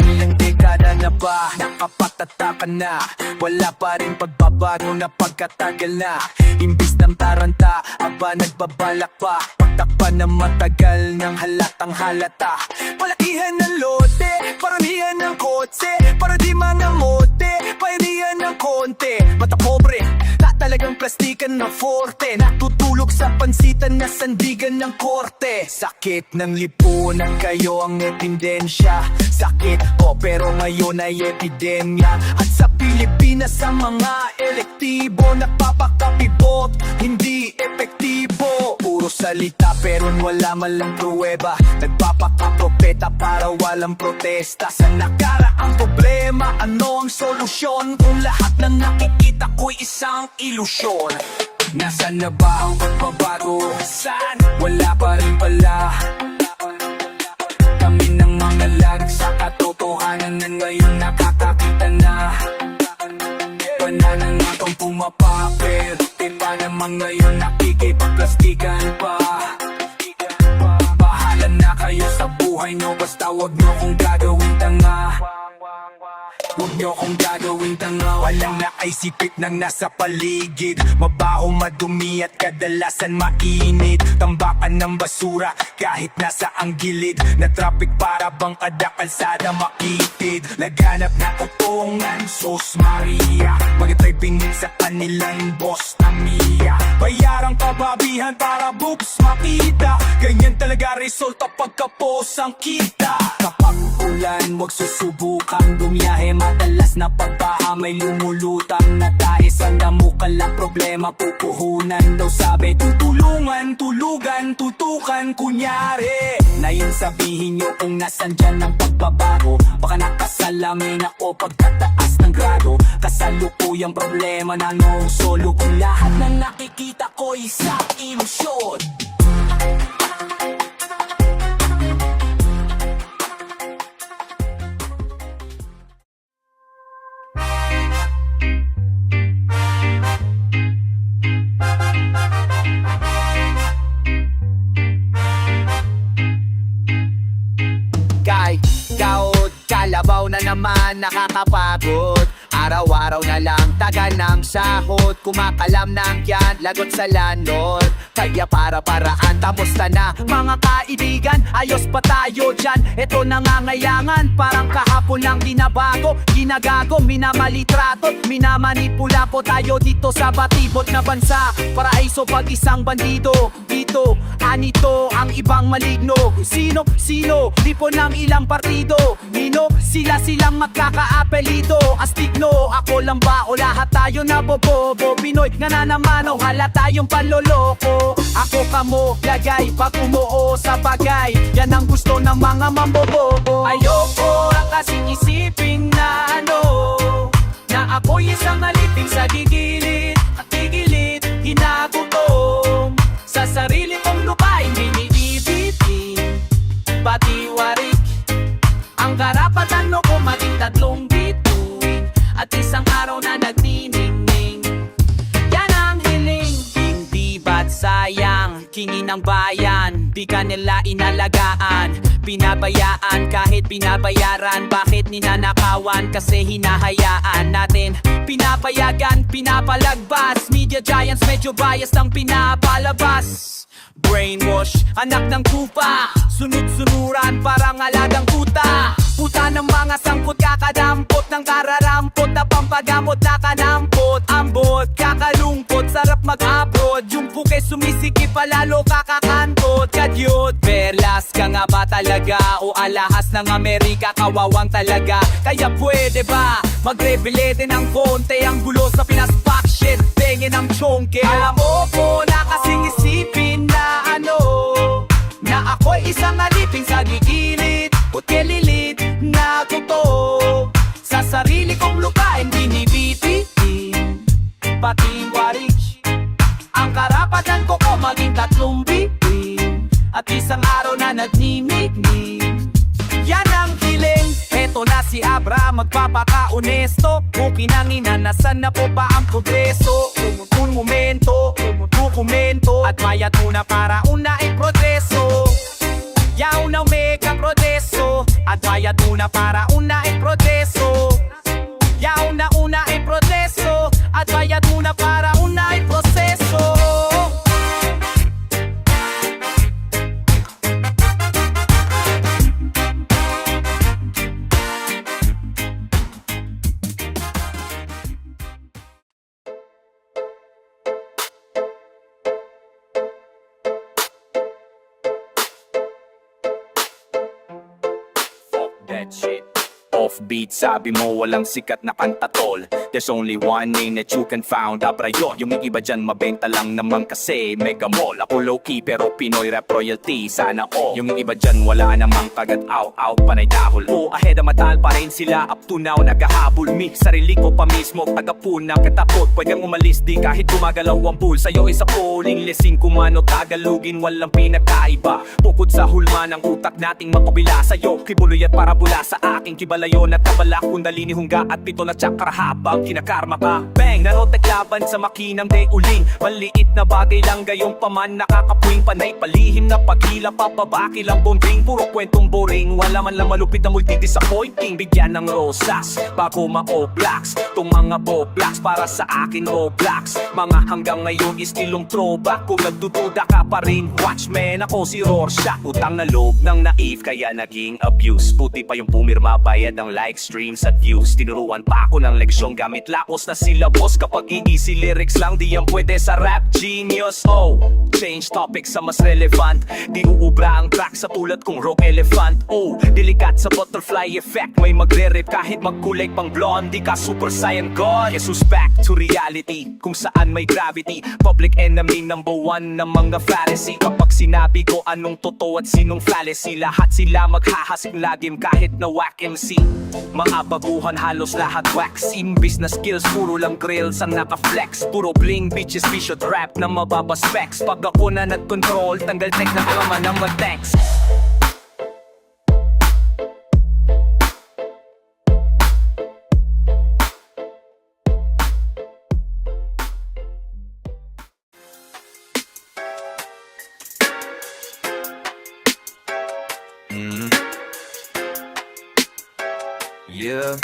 [SPEAKER 6] Ilang dekada na ba, nakapatata ka na? Wala pa rin pagbabago na pagkatagal na. Imbis ng taranta, aba nagbabalak pa. Pagtakpan na matagal ng halatang halata. Palakihan ng lote, paramihan ng kotse, para di manamote, pairihan ng konti. Mata pobre,
[SPEAKER 2] talagang plastikan na forte, natutulog sa pansitan na sandigan ng korte. Sakit ng lipunan, kayo ang tendensya. Sakit pero ngayon ay epidemya. At sa Pilipinas sa mga elektibo, nagpapakapibot, hindi epektibo. Puro salita pero wala man lang pruweba. Nagpapakapropeta para walang protesta. Sa nakaraang problema, ano ang solusyon? Kung lahat ng nakikita ko'y isang ilusyon. Nasaan na ba ang pagbabago? Saan? Wala pa rin pala. Kami ng mga lag sa katotohanan na ngayon nakakakita na. Banana nga itong pumapapel, di pa naman ngayon nakikipagplastikan pa. Bahala na kayo sa buhay nyo, basta wag nyo kong gagawin tanga. Huwag nyo kong gagawin tanga. Walang naisipit ng nasa paligid. Mabaho, madumi at kadalasan mainit. Tambakan ng basura kahit nasa ang gilid. Na traffic para bang kada kalsada makitid. Laganap na upungan, Sos Maria. Mag-try pingin sa kanilang boss na Mia. Bayarang kababihan para books makita. Ganyan talaga resulta pagkapos ang kita. Kapag ulan, huwag susubukang dumiyahe. Madalas na pagbaha, may lumulutang na tais. Ang damukan lang problema, pupuhunan daw sabi. Tutulungan, tulugan, tutukan, kunyari. Na yun sabihin nyo kung nasan dyan ang pagbabago. Baka nakasalamin ako pagkataas ng grado. Kasalukuyang problema na noong solo. Kung lahat ng nakikita ko isang ilusyon.
[SPEAKER 4] Gaot, kalabaw na naman nakakapagod. Araw-araw na lang taga ng sahod. Kumakalam ng yan, lagot sa landlord. Kaya para-paraan, tamusta na mga kaibigan? Ayos pa tayo dyan, eto nangangailangan. Parang kahapon lang dinabago. Ginagago, minamalitrato, minamanipula po tayo dito sa batibot na bansa. Paraiso pag isang bandido. Dito, anito ang ibang maligno. Sino, di po ng ilang partido. Nino, silang magkakaapelido. Astigno, ako lang ba o lahat tayo na bobobo? Pinoy nga na naman o hala tayong panloloko. Ako kamo, lagay pag umuo sa bagay. Yan ang gusto ng mga mambobobo. Ayoko ang kasing isipin na na ako'y isang alipin sa gigilid at gigilid, hinagutom. Sa sarili kong lupain, binibibitin, pati warik. Ang karapatan ko maging tatlong bituin at isang araw na nagniningning. Yan ang hiling, hindi ba't sayang? Kingin ng bayan, di ka nila inalagaan. Pinabayaan kahit binabayaran. Bakit ninanakawan? Kasi hinahayaan natin. Pinapayagan, pinapalagbas. Media giants medyo bias ang pinapalabas. Brainwash, anak ng tupa. Sunod-sunuran parang alagang kuta. Puta ng mga sangkot, kakadampot ng kararampot na pampagamot na kanampot. Ambot, kakalungkot, sarap mag-upload. Yung puke sumisikip palalo kakakantot. Kadyot, perlas ka nga ba talaga? O alahas ng Amerika, kawawang talaga. Kaya pwede ba magrebelde ng konti? Ang gulo sa Pinas, fuck shit, tingin ang chonke. Alam mo po na kasing isipin na na ako'y isang alipin sa gigilid o kelilit na totoo. Sa sarili kong lupain binibitin, pati warik. Ang karapatan ko maging tatlong bituin at isang araw na nagnimiknim. Yan ang hiling. Eto na si Abra, magpapaka-onesto. Kung kinangina, nasan na po ba ang progreso? Kung momento, dokumento at bayad muna para unahin progreso. Yaw na mega progreso at bayad muna para unahin progreso. Yaw na unahin progreso at bayad muna para unahin proseso.
[SPEAKER 1] That shit. Offbeat, sabi mo walang sikat na kanta tol. There's only one name that you can found, abra yun. Yung iba dyan mabenta lang naman kasi mega mall. Ako low-key pero Pinoy rap royalty, sana all. Yung iba dyan wala namang kagat out panay dahol. Oh, ahead matal pa rin sila, up to now naghahabol me. Sarili ko pa mismo, tagapuna katapot. Pwedeng umalis di kahit gumagalaw ang pool. Sa'yo isa polling lesing kumano Tagalogin, walang pinagkaiba. Bukod sa hulma ng utak nating makabila sa'yo, kibuloy at parabula sa aking kibalayon at kabala, kundalini hungga at pito na tsakra habang kinakarma ka. Bang! Nanotek laban sa makinang de uling. Maliit na bagay lang gayong paman nakakapuwing panay palihim na paghila papabaki lang bonding. Puro kwentong boring, wala man lang malupit na multi-disappointing. Bigyan ng rosas bago ma-o-blacks. Itong mga bo-blacks para sa akin o-blacks. Mga hanggang ngayon istilong throwback. Kung nagdududa ka pa rin, watchman ako si Rorschach. Utang na loob ng naive kaya naging abuse. Puti pa yung pumirma, bayad ng like, streams at views. Tinuruan pa ako ng leksyong gamit lakos na syllabus. Kapag easy lyrics lang di yan pwede sa rap genius. Oh, change topic sa mas relevant. Di uubra ang track sa tulad kong rock elephant. Oh, delikat sa butterfly effect. May magre-rap kahit magkulay pang blonde. Di ka super saiyan god. Jesus back to reality, kung saan may gravity. Public enemy number one ng mga Pharisee. Kapag sinabi ko anong totoo at sinong fallacy, lahat sila maghahasik lagim kahit na whack MC. Mga baguhan halos lahat wax. Imbis na skills puro lang grills ang naka-flex. Puro bling bitches vicious rap na mababa specs. Pag ako na nag-control, tanggal tech na kama ng mag-text.
[SPEAKER 2] Yeah.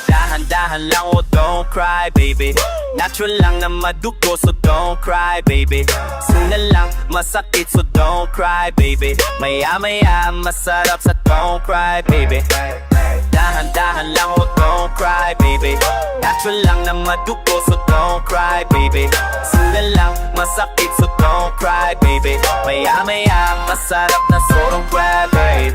[SPEAKER 6] Dahan-dahan lang, oh don't cry baby. Natural lang na madugo, so don't cry baby. Suna lang, masakit, so don't cry baby. Maya-maya, masarap sa don't cry baby. Dahan-dahan lang, oh don't cry baby. Natural lang na madugo, so don't cry baby. Suna lang, masakit, so don't cry baby. Maya-maya, masarap na, so don't cry baby.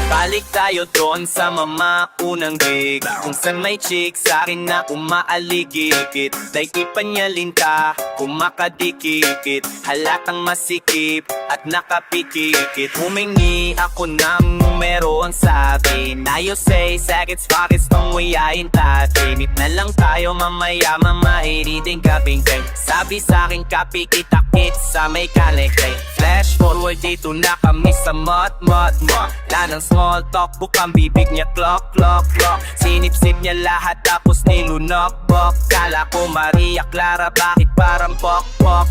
[SPEAKER 6] Balik tayo doon sa mamaunang gig, kung saan may chick sa'kin na umaaligikit. Daikipan niya linta, kumakadikikit. Halatang masikip at nakapikikit. Humingi ako ng numero, ang sabi na you say, seconds, pockets, tungwayain tati. Meet na lang tayo mamaya, mamainiting gabing kay. Sabi sa'kin kapikita-kit sa may kalikay. Flash forward dito na kami sa mot-mot. Wala ng small talk, bukang bibig niya clock. Sinip-sip niya lahat tapos nilunok-bok. Kala ko Maria Clara, bakit parang pok-pok.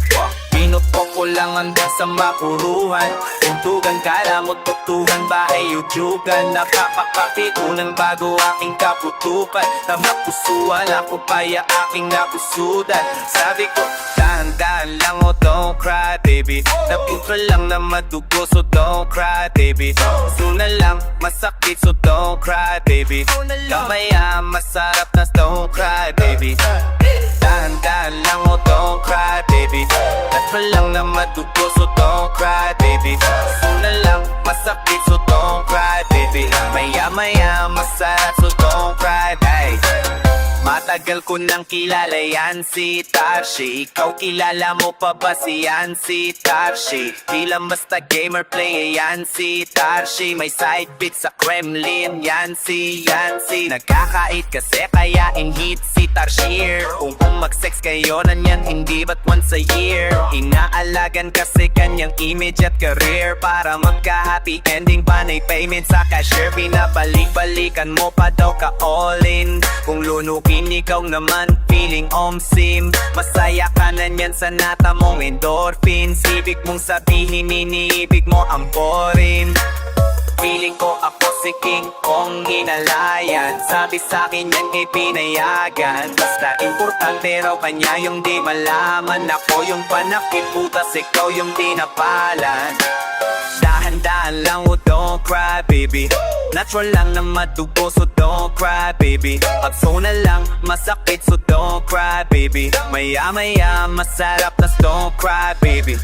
[SPEAKER 6] Pinupok ko lang hanggang sa mapuruhan. Tuntugan, kala mo tuktuhan, bahay yujugan. Nakapakapitunan bago aking kaputukan. Na mapusuan ako paya aking napusudan. Sabi ko, dahan-dahan lang, oh don't cry baby. Naputra lang na madugo, so don't cry baby. Suna lang, masakit, so don't cry baby. Kamaya, masarap na, don't cry baby. Dahan-dahan lang, oh don't cry baby. Natural lang na madugo, so don't cry baby. Suna lang, masakit, so don't cry baby. Maya-maya, masarap, so don't cry baby. Matagal ko nang kilala yan si Tarshi. Ikaw kilala mo pa ba si yan si Tarshi? Di lang basta gamer play yan si Tarshi. May side beat sa Kremlin yan si Nagkakait kasi kaya in hit si Tarshir. Kung mag-sex kayo na niyan, hindi ba't once a year? Inaalagan kasi kanyang image at career. Para magka-happy ending, panay payment sa cashier. Pinabalik-balikan mo pa daw ka all in. Kung lunukin ikaw naman feeling omsim. Masaya ka na niyan sa nata mong endorphins. Ibig mong sabihin iniibig mo ang boring. Feeling ko ako si King Kong hinalayan. Sabi sa'kin yan ipinayagan. Basta importante raw kanya yung di malaman. Ako yung panakit, butas ikaw yung di napalan.
[SPEAKER 2] Dahan-dahan lang, oh don't cry baby. Natural lang na madugo, so don't cry baby. Pag na lang, masakit, so don't cry baby. Maya-maya, masarap, tas don't cry baby.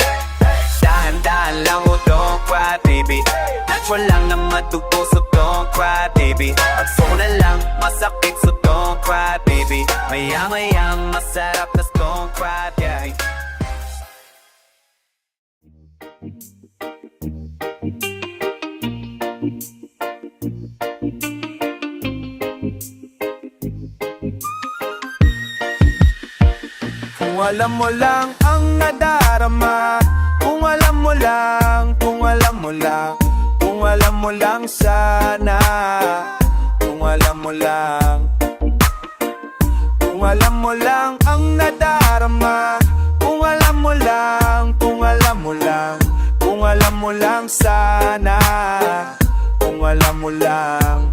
[SPEAKER 2] Dahan-dahan lang, oh don't cry baby. Natural lang na madugo, so don't cry baby. Pag na lang, masakit, so don't cry baby. Maya-maya, masarap, tas don't cry baby.
[SPEAKER 6] Kung alam mo lang ang nadarama, kung alam mo lang, kung alam mo lang, kung alam mo lang sana, kung alam mo lang, kung alam mo lang ang nadarama, kung alam mo lang, kung alam mo lang, kung alam mo lang sana, kung alam mo lang.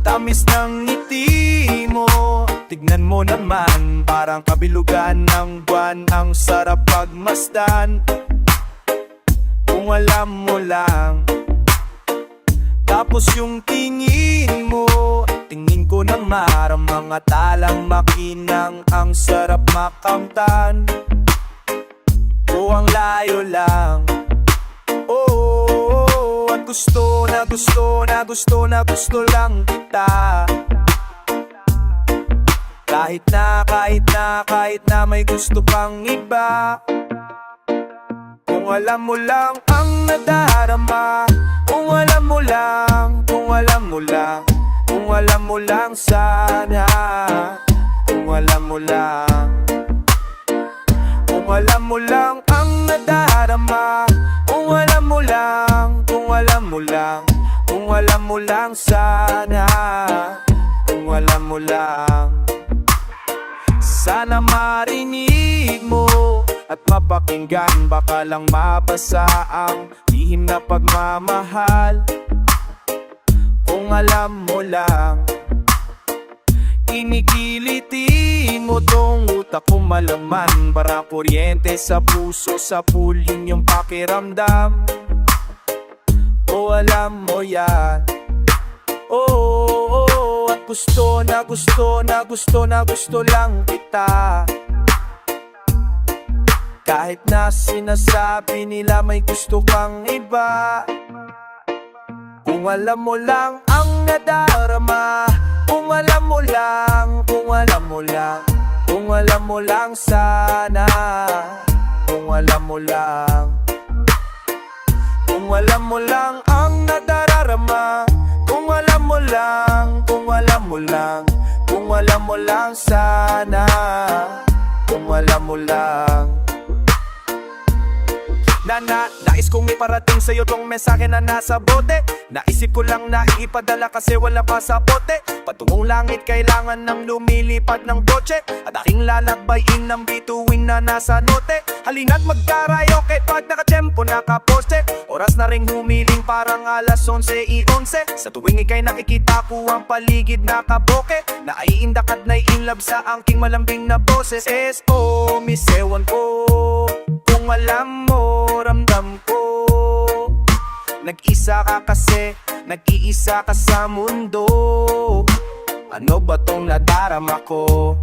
[SPEAKER 6] Tamis ng ngiti mo, tignan mo naman, parang kabilugan ng buwan, ang sarap pagmasdan. Kung alam mo lang. Tapos yung tingin mo, tingin ko na marang mga talang makinang, ang sarap makamtan. O ang layo lang. Oh, at gusto na gusto na gusto na gusto lang kita. Kahit na may gusto pang iba. Kung alam mo lang ang nadarama, kung alam mo lang, kung alam mo lang, kung alam mo lang sana, kung alam mo lang, kung alam mo lang ang nadarama, kung alam mo lang, kung alam mo lang, kung alam mo lang sana, kung alam mo lang. Sana marinig mo at mapakinggan, baka lang mabasa ang lihim na pagmamahal. Kung alam mo lang, kinikiliti mo tong utak ko malaman, para kuryente sa puso, sa pulin yung pakiramdam. O alam mo yan. Oh, at gusto na gusto na gusto na gusto lang kita. Kahit na sinasabi nila may gusto kang iba. Kung alam mo lang ang nadarama, kung alam mo lang, kung alam mo lang, kung alam mo lang sana, kung alam mo lang, kung alam mo lang ang nadararama, kung alam mo lang, kung alam mo lang, kung alam mo lang sana, kung alam mo lang. Nais kong iparating sa'yo tong mensahe na nasa bote. Naisip ko lang na ipadala kasi wala pa sa bote. Patungong langit kailangan ng lumilipad ng kotse, at aking lalakbayin ng bituin na nasa note. Halina't magkarayoke pag nakatempo nakaposte. Oras na ring humiling parang alas 11:11. Sa tuwing ika'y nakikita ko ang paligid nakaboke, naiindak at naiinlove sa angking malambing na boses. S.O. misewan ko, kung alam mo, ramdam ko. Nag-isa ka kasi, nag-iisa ka sa mundo. Ano ba tong nadarama ko?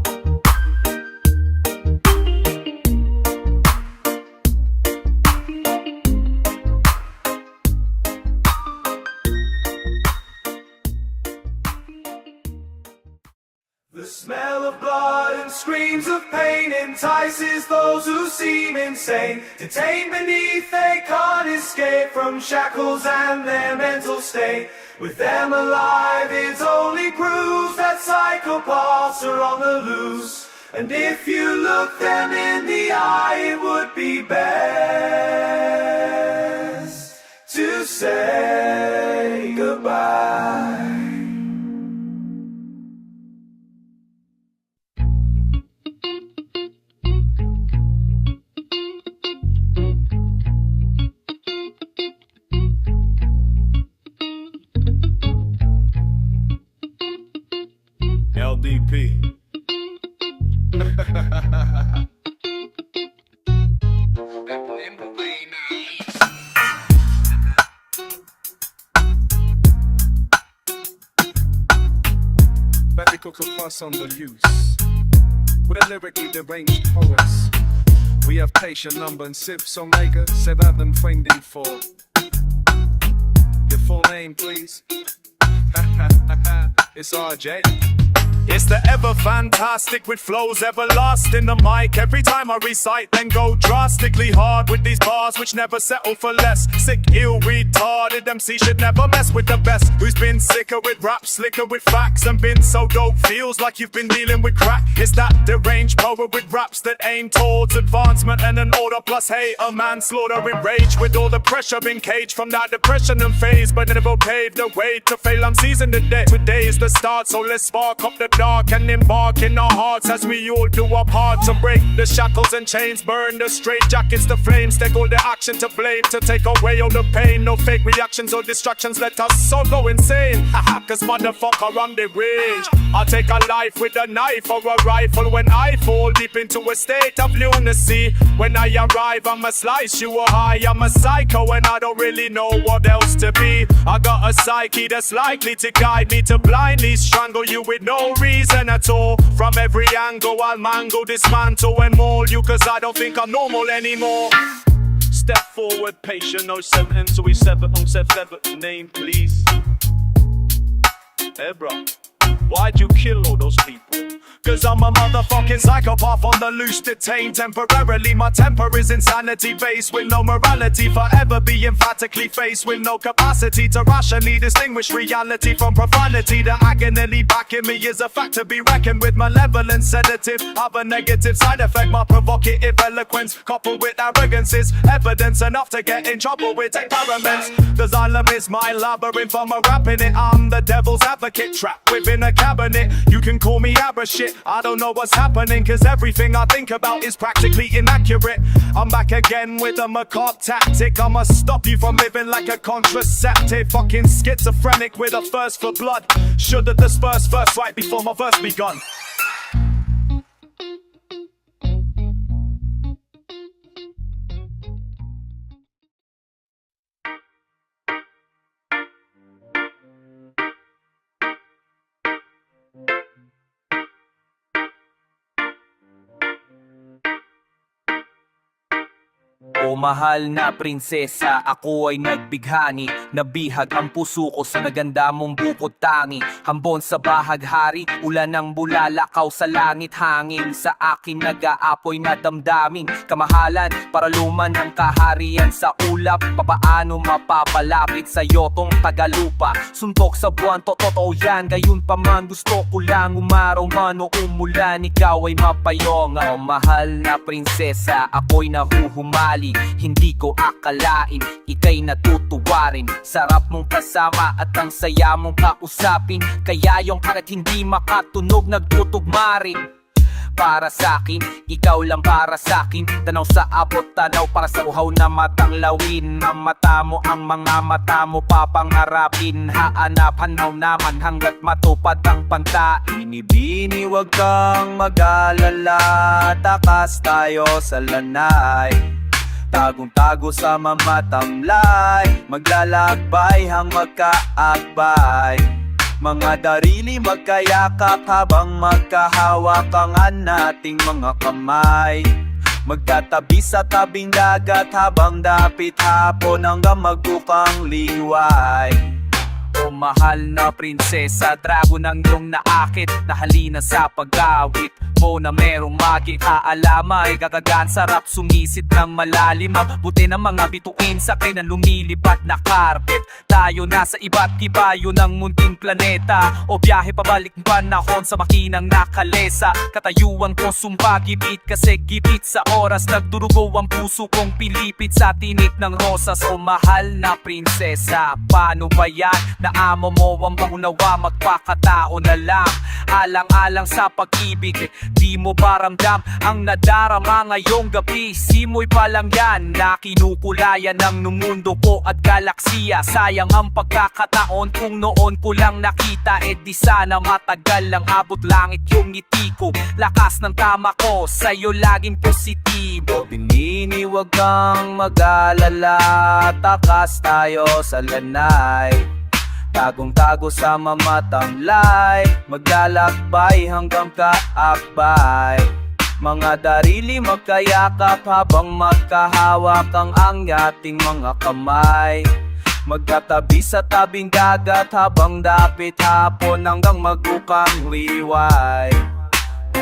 [SPEAKER 7] The smell of blood and screams of pain entices those who seem insane. Detained beneath, they can't escape from shackles and their mental state. With them alive, it only proves that psychopaths are on the loose. And if you look them in the eye, it would be best to say goodbye.
[SPEAKER 3] LDP.
[SPEAKER 8] Bet we cook a fuss on the loose. With a lyrically deranged poets. We have patient number and sips Omega 7 finding for. Your full name, please. It's RJ.
[SPEAKER 7] It's the ever fantastic with flows everlasting the mic. Every time I recite, then go drastically hard with these bars which never settle for less. Sick, ill, retarded MC should never mess with the best. Who's been sicker with rap, slicker with facts, and been so dope feels like you've been dealing with crack. It's that deranged poet with raps that aim towards advancement and an order plus hate, a manslaughter in rage with all the pressure been caged from that depression and phase, but never paved the way to fail. I'm seasoned today. Today is the start, so let's spark up the dark and embark in our hearts as we all do our part to break the shackles and chains, burn the straight jackets, the flames, take all the action to blame, to take away all the pain. No fake reactions or distractions, let us all go insane. Haha, cause motherfucker, I'm the rage. I'll take a life with a knife or a rifle when I fall deep into a state of lunacy. When I arrive, I'ma slice you a high. I'm a psycho and I don't really know what else to be. I got a psyche that's likely to guide me to blindly strangle you with no reason at all. From every angle I'll mangle, dismantle and maul you, cause I don't think I'm normal anymore.
[SPEAKER 9] Step forward, patient, no sentence. So we seven on set name, please. Hey, bro, why'd you kill all those people?
[SPEAKER 7] Cause I'm a motherfucking psychopath on the loose, detained temporarily. My temper is insanity based with no morality. Forever be emphatically faced with no capacity to rationally distinguish reality from profanity. The agony backing me is a fact to be reckoned with. Malevolent sedative have a negative side effect. My provocative eloquence coupled with arrogance is evidence enough to get in trouble with experiments. The xylem is my labyrinth, I'm a rapping it. I'm the devil's advocate trapped within a cabinet. You can call me Abba shit, I don't know what's happening, cause everything I think about is practically inaccurate. I'm back again with a macabre tactic. I'ma stop you from living like a contraceptive. Fucking schizophrenic with a thirst for blood. Should've dispersed first right before my verse begun.
[SPEAKER 2] O mahal na prinsesa, ako ay nagbighani. Nabihag ang puso ko sa naganda mong bukod tangi. Hambon sa bahaghari, ulan ng bulalakaw sa langit. Hangin sa akin nag-aapoy na damdamin. Kamahalan, paraluman ng kaharian sa ulap. Papaano mapapalapit sa'yo tong tagalupa? Suntok sa buwan, totoo yan. Gayun pa man gusto ko lang umaraw man o umulan, ikaw ay mapayong. O mahal na prinsesa, ako'y nahuhumali. Hindi ko akalain, ika'y natutuwa rin. Sarap mong kasama at ang saya mong kausapin. Kaya yung kahit hindi makatunog, nagtutugma rin. Para sa'kin, ikaw lang para sa'kin. Tanaw sa abot, tanaw para sa uhaw na matang lawin. Ang mata mo, ang mga mata mo papangarapin. Haanap-hanaw naman hanggat matupad ang pantain. Ibini, wag kang mag-alala, takas tayo sa lanay. Tagong-tago sa mamatamlay, maglalakbay hang magkaakbay. Mga darili magkayakap habang magkahawakan nating mga kamay. Magkatabi sa tabing dagat habang dapit hapon hanggang magbukang liway. O mahal na prinsesa, dragon ang iyong naakit. Nahalina sa pag-awit mo na merong magik. Kaalamay, gagagan, sarap sumisit ng malalim. Mabuti ng mga bituin sa akin na lumilipat na carpet. Tayo nasa iba't iba, yun ang munting planeta. O biyahe pabalik ng panahon sa makinang nakalesa. Katayuan ko sumpa, gibit kasi gibit sa oras. Nagdurugo ang puso kong pilipit sa tinik ng rosas. O mahal na prinsesa, paano ba yan? Naamo mo ang pangunawa, magpakatao na lang. Alang-alang sa pag-ibig, di mo ba ramdam ang nadarama ngayong gabi? Simoy pa lang yan na kinukulayan ng numundo ko at galaksiya. Sayang ang pagkakataon kung noon ko lang nakita. Di sana matagal lang abot langit yung ngiti ko. Lakas ng tama ko, sa'yo laging positibo. Binini, wag kang mag-alala, takas tayo sa lanay. Tagong-tago sa mamatamlay, maglalakbay hanggang kaakbay. Mga darili magkayakap habang magkahawak ang ating mga kamay. Magkatabi sa tabing dagat habang dapit hapon hanggang magukang liway.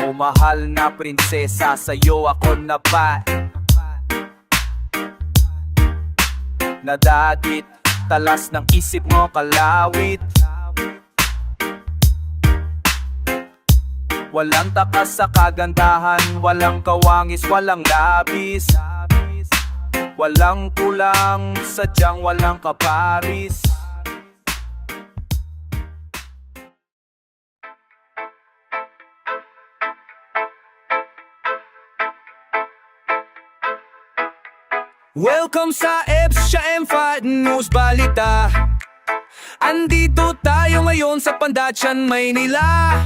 [SPEAKER 2] O mahal na prinsesa, sa'yo ako naba. Nadadit, talas ng isip mo kalawit. Walang takas sa kagandahan, walang kawangis, walang labis. Walang kulang, sadyang walang kaparis. Welcome sa EBS siya M5 News Balita. Andito tayo ngayon sa Pandacan, Maynila,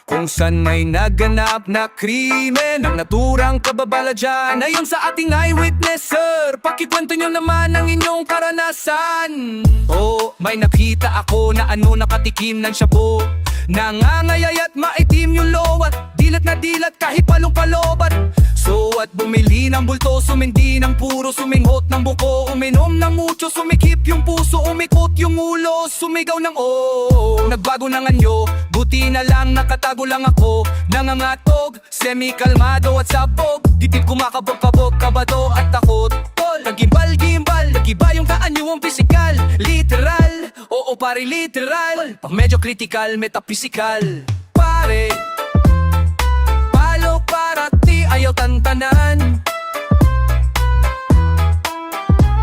[SPEAKER 2] kung saan may naganap na krimen ng naturang kababala dyan. Ayon sa ating eyewitness, sir, pakikwento nyo naman ang inyong karanasan. Oh, may nakita ako na nakatikim ng shabu. Nangangayay at maitim yung lowat, dilat na dilat kahit palong-palobat. So at bumili ng bulto, sumindi ng puro, suminghot ng buko, uminom ng mucho, sumikip yung puso, umikot yung ulo, sumigaw ng oh. Nagbago ng anyo, buti na lang nakatago lang ako. Nangangatog, semi-kalmado at sabog, dipit kumakabog-kabog, kabado at takot. Tol, nagimbal-gimbal, nagiba yung kaanyo ang pisikal. Literal, oo pare literal. Pag medyo critical, metaphysical. Pare, palo para ti ayaw tantanan.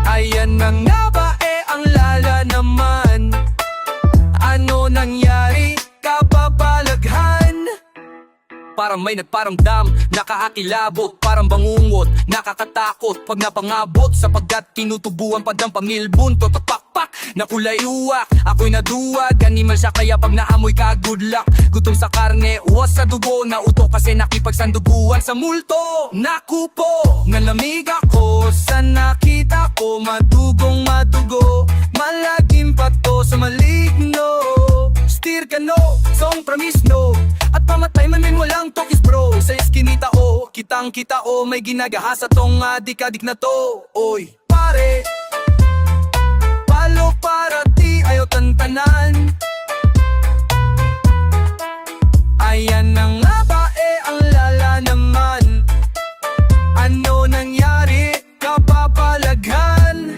[SPEAKER 2] Ayan na nga ba ang lala naman? Ano nangyari? Kababalaghan. Parang may nagparamdam, nakakakilabot, parang bangungot, nakakatakot pag napangabot, sapagkat tinutubuan pa ng pangilbun, totapakpak, na kulay uwak, ako'y naduwag, animal siya kaya pag naamoy ka, good luck. Gutom sa karne, uwas sa dugo, nauto kasi nakipagsanduguan sa multo. Naku po, nalamig ako sa nakita ko, madugong madugo, malagim pa to sa maligno. Steer ka no, song promise no, at pamatay man min walang tokis bro. Sa eskinita o, kitang kita o, may ginagahasa tong adik-adik na to. Oy, pare, palo para ti ayaw tantanan. Ayan na nga ba ang lala naman? Ano nangyari? Kapabalaghan.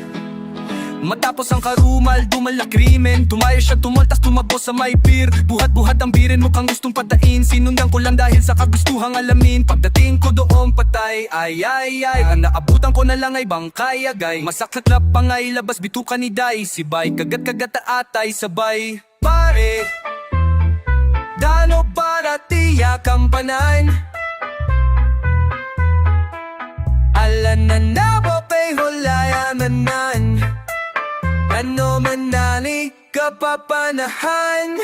[SPEAKER 2] Matapos ang karumal, dumal na krimen, tumayo siya tumaltas, tumakbo sa may pier. Buhat-buhat ang birin, mukhang gustong patain. Sinundan ko lang dahil sa kagustuhang alamin. Pagdating ko doon patay, ay ay ay, ang naabutan ko na lang ay bangkay agay. Masakit na pangay, labas bituka ni Day. Sibay, kagat-kagat at atay sabay. Pare, dano para tiyak ang panan. Alan na nabapay hulaya nanan. Ano man nani kapapanahan.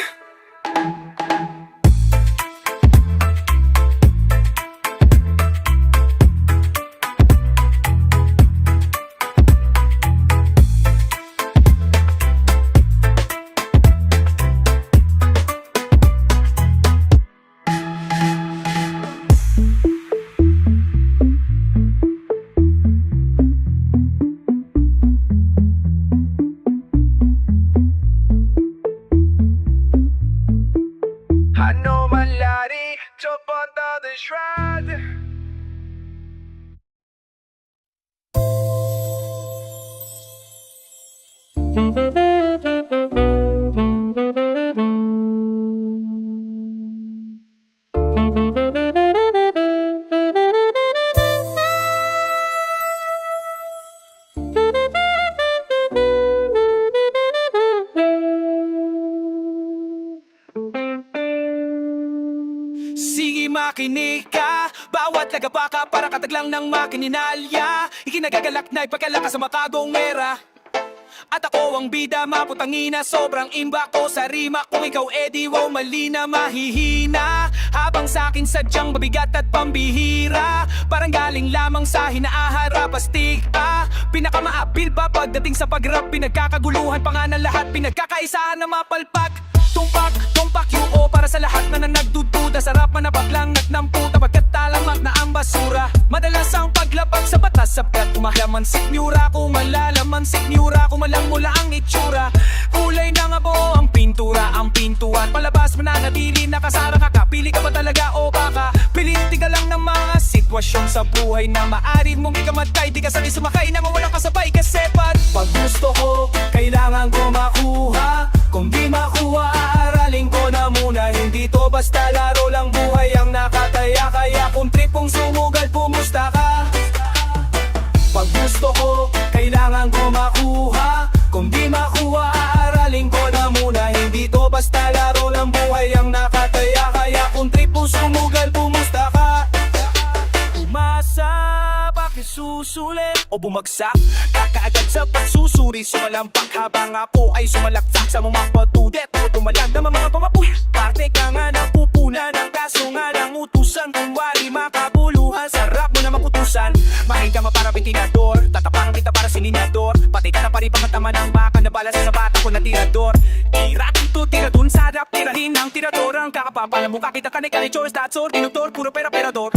[SPEAKER 6] Ano man lari, jump under the shroud.
[SPEAKER 2] Sige makinig ka, bawat nagapaka para kataglang ng makininalya. Ikinagagalak na ipagkalakas sa makagong era. At ako ang bida, maputangina, sobrang imba ko sa rima. Kung ikaw edi, wow, mali na mahihina. Habang sa akin sadyang mabigat at pambihira, parang galing lamang sa hinaharap astig Pinakamaabil ba pagdating sa pag-rap, pinagkakaguluhan pa nga ng lahat, pinagkakaisahan na mapalpak. Tumpak UO para sa lahat na nagdududa, sarap manapak lang at namputa pagkatalamak na ang basura. Madalas ang paglabag sa batas sapgat, umalaman siknyura ko, malalaman siknyura ko, malang mula ang itsura. Kulay na nga buo ang pintura, ang pintuan palabas mananatili nakasarang ka. Pili ka ba talaga o baka piliti ka lang ng mga sitwasyon sa buhay na maaari mong ikamatay. Di ka sanay sumakay na mawalang kasabay kasi pag gusto ko, kailangan ko makuha. Kung di makuha, aralin ko na muna. Hindi to basta laro lang, buhay ang nakataya. Kaya kung tripong sumugal, pumusta ka. Pag gusto ko, kailangan ko makuha. Kung di makuha, aralin ko na muna. Hindi to basta laro lang, buhay ang nakataya. Kaya kung tripong sumugal, pumusta ka. Umasa, pakisusulit o bumagsak, kakaagad sa pagsusuri. Sumalampak habang apo ay sumalaksak sa mga patudet o tumalag na mga pamapuy. Parte ka nga napupunan ng kaso nga ng utusan. Kung wali makabuluhan, sarap mo na maputusan. Mahiga para ventilador, tatapang kita para silinyador. Pati ka na paribang matama ng baka na bala sa bata ko na tirador. Tira dito, tira dun, sarap, tirahin ang tirador. Ang kakapapala mo kakita ka ni Choice, that's all, dinuktor, puro pera-perador.